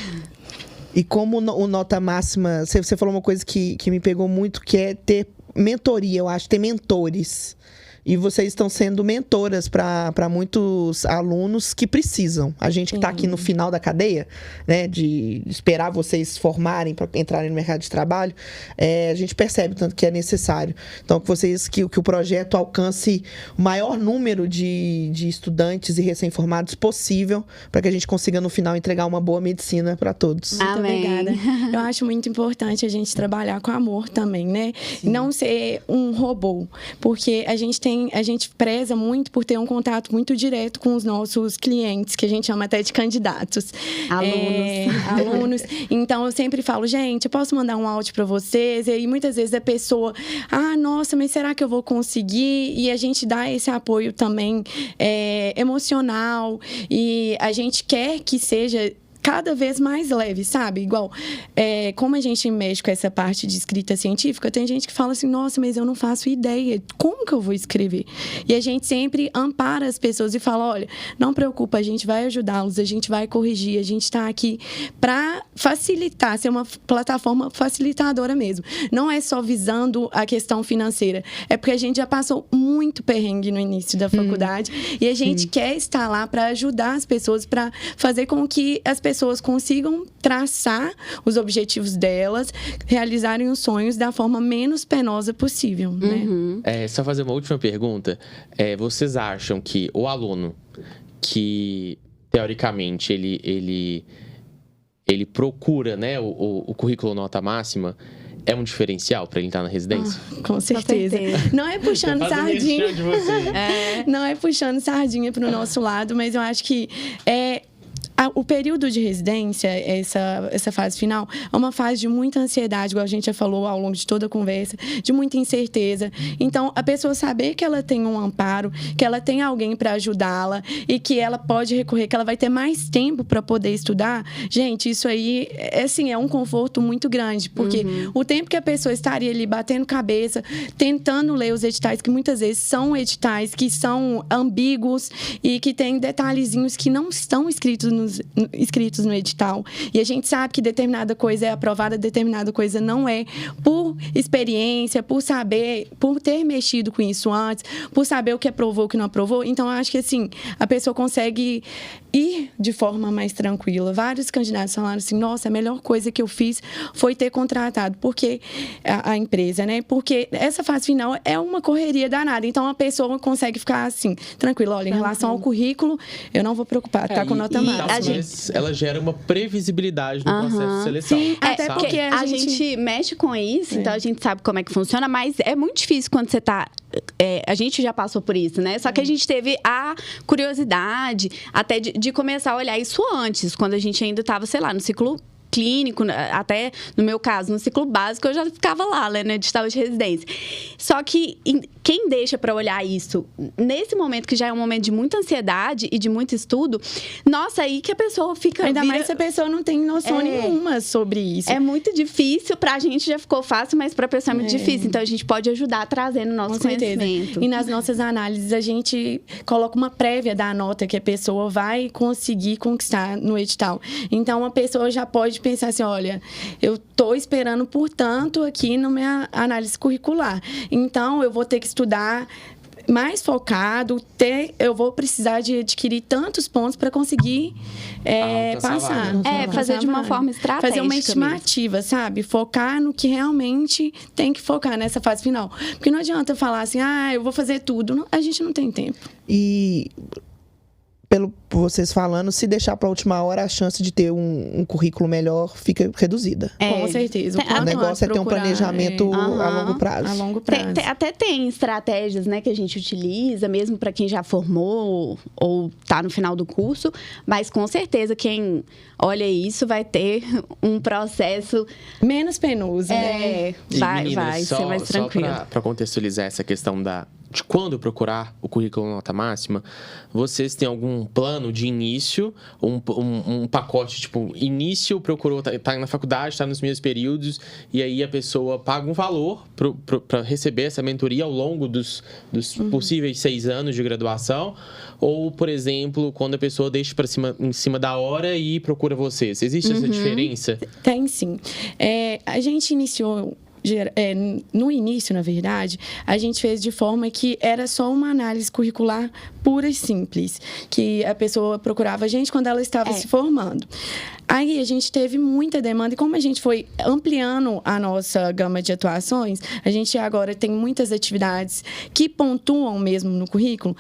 E como o Nota Máxima, você falou uma coisa que me pegou muito, que é ter mentoria, eu acho, ter mentores. E vocês estão sendo mentoras para muitos alunos que precisam. A gente que está aqui no final da cadeia, né, de esperar vocês formarem para entrarem no mercado de trabalho, a gente percebe tanto que é necessário. Então, que o projeto alcance o maior número de estudantes e recém-formados possível, para que a gente consiga, no final, entregar uma boa medicina para todos. Muito Amém. obrigada. Eu acho muito importante a gente trabalhar com amor também, né? Não ser um robô, porque a gente preza muito por ter um contato muito direto com os nossos clientes, que a gente chama até de candidatos. Alunos. Então, eu sempre falo, gente, eu posso mandar um áudio para vocês? E aí, muitas vezes, a pessoa, nossa, mas será que eu vou conseguir? E a gente dá esse apoio também emocional. E a gente quer que seja cada vez mais leve, sabe? Igual, como a gente mexe com essa parte de escrita científica, tem gente que fala assim, nossa, mas eu não faço ideia, como que eu vou escrever? E a gente sempre ampara as pessoas e fala, olha, não preocupa, a gente vai ajudá-los, a gente vai corrigir, a gente está aqui para facilitar, ser uma plataforma facilitadora mesmo. Não é só visando a questão financeira, é porque a gente já passou muito perrengue no início da faculdade e a gente quer estar lá para ajudar as pessoas, para fazer com que as pessoas consigam traçar os objetivos delas, realizarem os sonhos da forma menos penosa possível, né? Só fazer uma última pergunta. Vocês acham que o aluno que, teoricamente, ele procura, né, o currículo Nota Máxima, é um diferencial para ele estar na residência? Com certeza. Não é puxando sardinha. Não é puxando sardinha para o nosso lado, mas eu acho que o período de residência, essa fase final, é uma fase de muita ansiedade, igual a gente já falou ao longo de toda a conversa, de muita incerteza. Então, a pessoa saber que ela tem um amparo, que ela tem alguém para ajudá-la e que ela pode recorrer, que ela vai ter mais tempo para poder estudar, gente, isso aí, é um conforto muito grande, porque o tempo que a pessoa estaria ali batendo cabeça, tentando ler os editais, que muitas vezes são editais que são ambíguos e que tem detalhezinhos que não estão escritos no edital, e a gente sabe que determinada coisa é aprovada, determinada coisa não é, por experiência, por saber, por ter mexido com isso antes, por saber o que aprovou, o que não aprovou. Então, eu acho que assim, a pessoa consegue ir de forma mais tranquila. Vários candidatos falaram assim, nossa, a melhor coisa que eu fiz foi ter contratado porque a empresa, né? Porque essa fase final é uma correria danada, então a pessoa consegue ficar assim, tranquila, olha, em relação ao currículo, eu não vou preocupar, tá com nota máxima. Ela gera uma previsibilidade no processo de seleção. Sim, até porque a gente mexe com isso, então a gente sabe como é que funciona, mas é muito difícil quando você tá... a gente já passou por isso, né? Só que a gente teve a curiosidade até de começar a olhar isso antes, quando a gente ainda estava, sei lá, no ciclo clínico, até no meu caso, no ciclo básico, eu já ficava lá, né, no edital de residência. Só que quem deixa para olhar isso nesse momento, que já é um momento de muita ansiedade e de muito estudo, nossa, aí que a pessoa fica... Ainda mais se a pessoa não tem noção nenhuma sobre isso. É muito difícil, pra gente já ficou fácil, mas pra pessoa é muito difícil. Então, a gente pode ajudar trazendo nosso conhecimento. E nas nossas análises, a gente coloca uma prévia da nota que a pessoa vai conseguir conquistar no edital. Então, a pessoa já pode pensar assim, olha, eu tô esperando por tanto aqui na minha análise curricular. Então, eu vou ter que estudar mais focado, eu vou precisar de adquirir tantos pontos para conseguir passar. Fazer de uma forma estratégica. Fazer uma estimativa, sabe? Focar no que realmente tem que focar nessa fase final. Porque não adianta falar assim, eu vou fazer tudo. A gente não tem tempo. E, pelo vocês falando, se deixar para a última hora, a chance de ter um currículo melhor fica reduzida. Com certeza. O negócio é ter um planejamento a longo prazo. A longo prazo. Até tem estratégias, né, que a gente utiliza, mesmo para quem já formou ou está no final do curso, mas com certeza quem olha isso vai ter um processo menos penoso, né? Vai ser mais tranquilo. Só para contextualizar essa questão de quando procurar o currículo nota máxima, vocês têm algum plano de início, um pacote, tipo, início, procurou, tá na faculdade, tá nos primeiros períodos, e aí a pessoa paga um valor para receber essa mentoria ao longo dos possíveis 6 anos de graduação, ou, por exemplo, quando a pessoa deixa em cima da hora e procura vocês. Existe essa diferença? Tem, sim. A gente iniciou... no início, na verdade, a gente fez de forma que era só uma análise curricular pura e simples, que a pessoa procurava a gente quando ela estava se formando. Aí a gente teve muita demanda e como a gente foi ampliando a nossa gama de atuações, a gente agora tem muitas atividades que pontuam mesmo no currículo.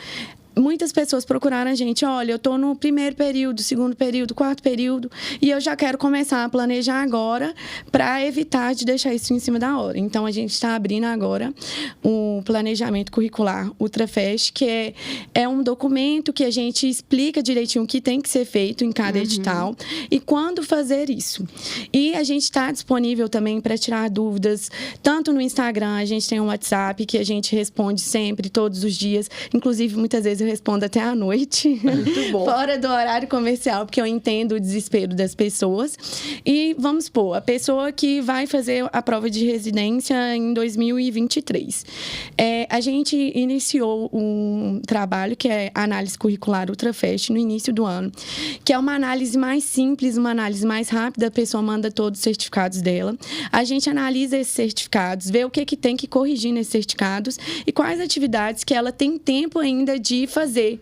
Muitas pessoas procuraram a gente, olha, eu estou no primeiro período, segundo período, quarto período, e eu já quero começar a planejar agora para evitar de deixar isso em cima da hora. Então, a gente está abrindo agora um planejamento curricular UltraFest, que é um documento que a gente explica direitinho o que tem que ser feito em cada edital e quando fazer isso. E a gente está disponível também para tirar dúvidas, tanto no Instagram, a gente tem um WhatsApp que a gente responde sempre, todos os dias, inclusive muitas vezes eu respondo até à noite, fora do horário comercial, porque eu entendo o desespero das pessoas. E vamos supor, a pessoa que vai fazer a prova de residência em 2023. A gente iniciou um trabalho que é a análise curricular UltraFest no início do ano, que é uma análise mais simples, uma análise mais rápida, a pessoa manda todos os certificados dela. A gente analisa esses certificados, vê o que tem que corrigir nesses certificados e quais atividades que ela tem tempo ainda de fazer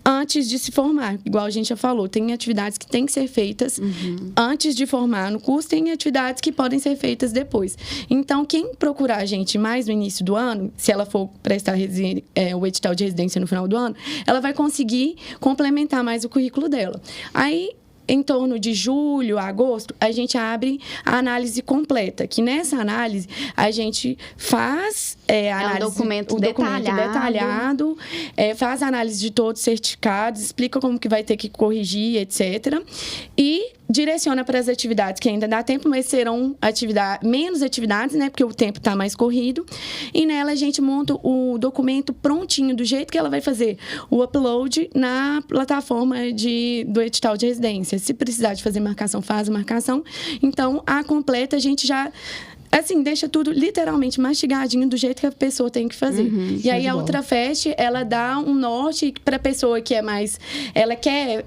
antes de se formar. Igual a gente já falou, tem atividades que têm que ser feitas antes de formar no curso, tem atividades que podem ser feitas depois. Então, quem procurar a gente mais no início do ano, se ela for prestar o edital de residência no final do ano, ela vai conseguir complementar mais o currículo dela. Aí, em torno de julho, agosto, a gente abre a análise completa, que nessa análise a gente faz um documento detalhado, faz a análise de todos os certificados, explica como que vai ter que corrigir, etc. E direciona para as atividades que ainda dá tempo, mas serão menos atividades, né? Porque o tempo está mais corrido. E nela a gente monta o documento prontinho, do jeito que ela vai fazer o upload na plataforma do edital de residência. Se precisar de fazer marcação, faz a marcação. Então, a completa a gente já... Assim, deixa tudo literalmente mastigadinho do jeito que a pessoa tem que fazer. E aí a UltraFest, ela dá um norte para a pessoa que é mais... Ela quer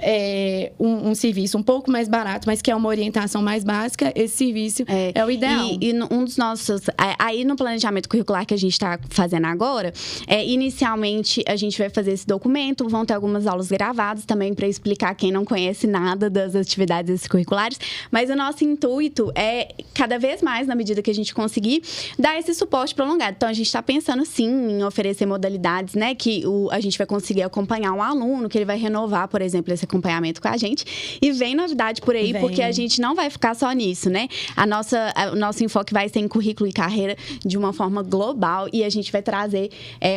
um serviço um pouco mais barato, mas quer uma orientação mais básica, esse serviço é o ideal. E um dos nossos... Aí no planejamento curricular que a gente está fazendo agora, inicialmente a gente vai fazer esse documento, vão ter algumas aulas gravadas também para explicar quem não conhece nada das atividades curriculares, mas o nosso intuito é, cada vez mais, na medida que a gente conseguir dar esse suporte prolongado. Então, a gente está pensando, sim, em oferecer modalidades, né? Que a gente vai conseguir acompanhar um aluno, que ele vai renovar, por exemplo, esse acompanhamento com a gente. E vem novidade por aí, porque a gente não vai ficar só nisso, né? O nosso enfoque vai ser em currículo e carreira de uma forma global e a gente vai trazer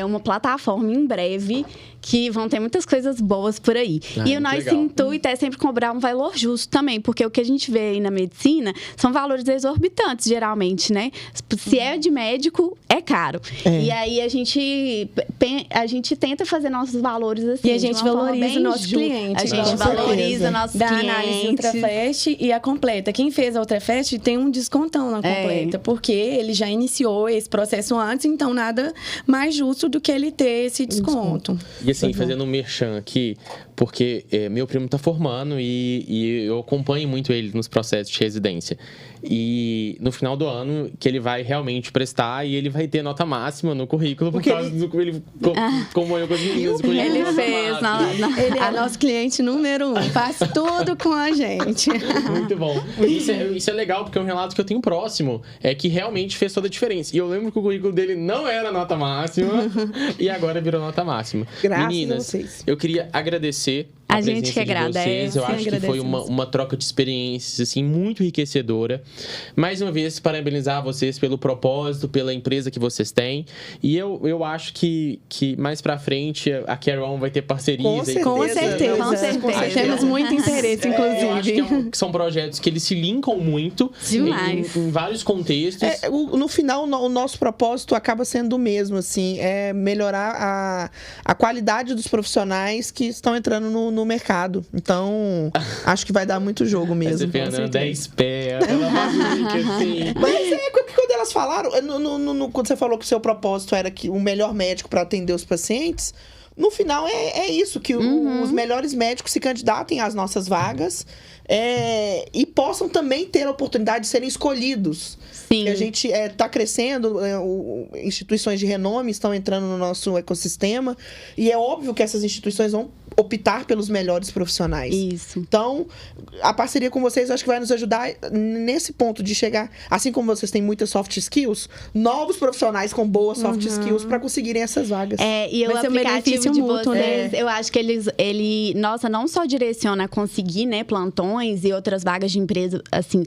uma plataforma em breve que vão ter muitas coisas boas por aí. E o nosso intuito é sempre cobrar um valor justo também, porque o que a gente vê aí na medicina são valores exorbitantes, geralmente, né? Se é de médico, é caro. E aí a gente tenta fazer nossos valores assim. E a gente valoriza o nosso cliente. A gente valoriza nossos clientes. Da análise UltraFest e a completa. Quem fez a UltraFest tem um descontão na completa, porque ele já iniciou esse processo antes, então nada mais justo do que ele ter esse desconto. E assim, fazendo um merchan aqui, porque meu primo tá formando e eu acompanho muito ele nos processos de residência. E no final do ano tenho que ele vai realmente prestar e ele vai ter nota máxima no currículo, Porque por causa do ele como eu com as meninas. Ele fez, ele é nosso cliente número 1, faz tudo com a gente. Muito bom. Isso é legal, porque é um relato que eu tenho próximo, é que realmente fez toda a diferença. E eu lembro que o currículo dele não era nota máxima, e agora virou nota máxima. Graças Meninas, a vocês. eu queria agradecer a gente que agradece. Vocês. Eu acho que foi uma troca de experiências, assim, muito enriquecedora. Mais uma vez, parabenizar vocês pelo propósito, pela empresa que vocês têm. E eu acho que mais pra frente a Carry-On vai ter parcerias aí. Com certeza. Temos muito interesse, inclusive. Eu acho que são projetos que eles se linkam muito em vários contextos. No final, o nosso propósito acaba sendo o mesmo, assim, é melhorar a qualidade dos profissionais que estão entrando no mercado. Então, acho que vai dar muito jogo mesmo. Essa Fernanda é esperta, ela vai assim. Mas quando elas falaram, quando você falou que o seu propósito era que o melhor médico para atender os pacientes, no final é isso, que os melhores médicos se candidatem às nossas vagas e possam também ter a oportunidade de serem escolhidos. Sim. Que a gente está crescendo, instituições de renome estão entrando no nosso ecossistema, e é óbvio que essas instituições vão optar pelos melhores profissionais. Isso. Então, a parceria com vocês acho que vai nos ajudar nesse ponto de chegar, assim como vocês têm muitas soft skills, novos profissionais com boas soft skills para conseguirem essas vagas. E o aplicativo de mútuo, vocês, eu acho que ele não só direciona a conseguir, né, plantões e outras vagas de empresa, assim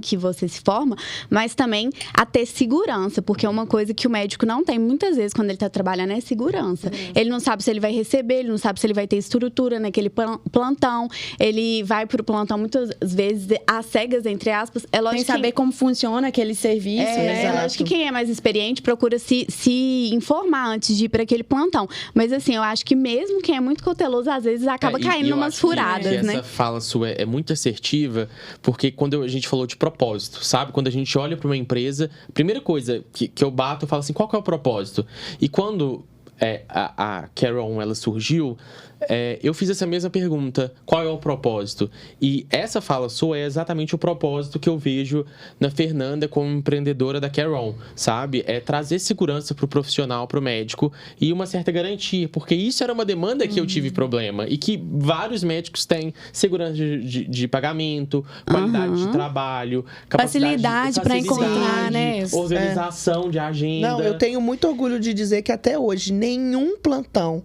que você se forma, mas também a ter segurança, porque é uma coisa que o médico não tem muitas vezes quando ele está trabalhando é segurança. Ele não sabe se ele vai receber, ele não sabe se ele vai ter estrutura naquele plantão, ele vai pro plantão muitas vezes às cegas, entre aspas. É lógico sem saber como funciona aquele serviço, né? É lógico que quem é mais experiente procura se informar antes de ir para aquele plantão. Mas assim, eu acho que mesmo quem é muito cauteloso, às vezes acaba caindo numas furadas, né? Essa fala sua é muito assertiva, porque quando a gente falou de propósito, sabe? Quando a gente olha para uma empresa, a primeira coisa que eu bato, eu falo assim, qual que é o propósito? E quando a Carry-On, ela surgiu, eu fiz essa mesma pergunta, qual é o propósito? E essa fala sua é exatamente o propósito que eu vejo na Fernanda como empreendedora da Carry-On, sabe? É trazer segurança pro profissional, pro médico e uma certa garantia, porque isso era uma demanda que eu tive problema e que vários médicos têm, segurança de pagamento, qualidade de trabalho, facilidade para encontrar, né? Organização de agenda. Não, eu tenho muito orgulho de dizer que até hoje nenhum plantão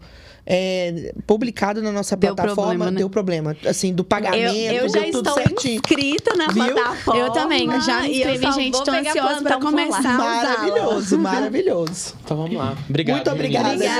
publicado na nossa plataforma deu problema, assim, do pagamento, eu já deu tudo estou certinho. inscrita na plataforma. Eu também, já me inscrevi, gente, estou ansiosa para começar a usá-la. Maravilhoso. Então vamos lá. Obrigado. Muito obrigada.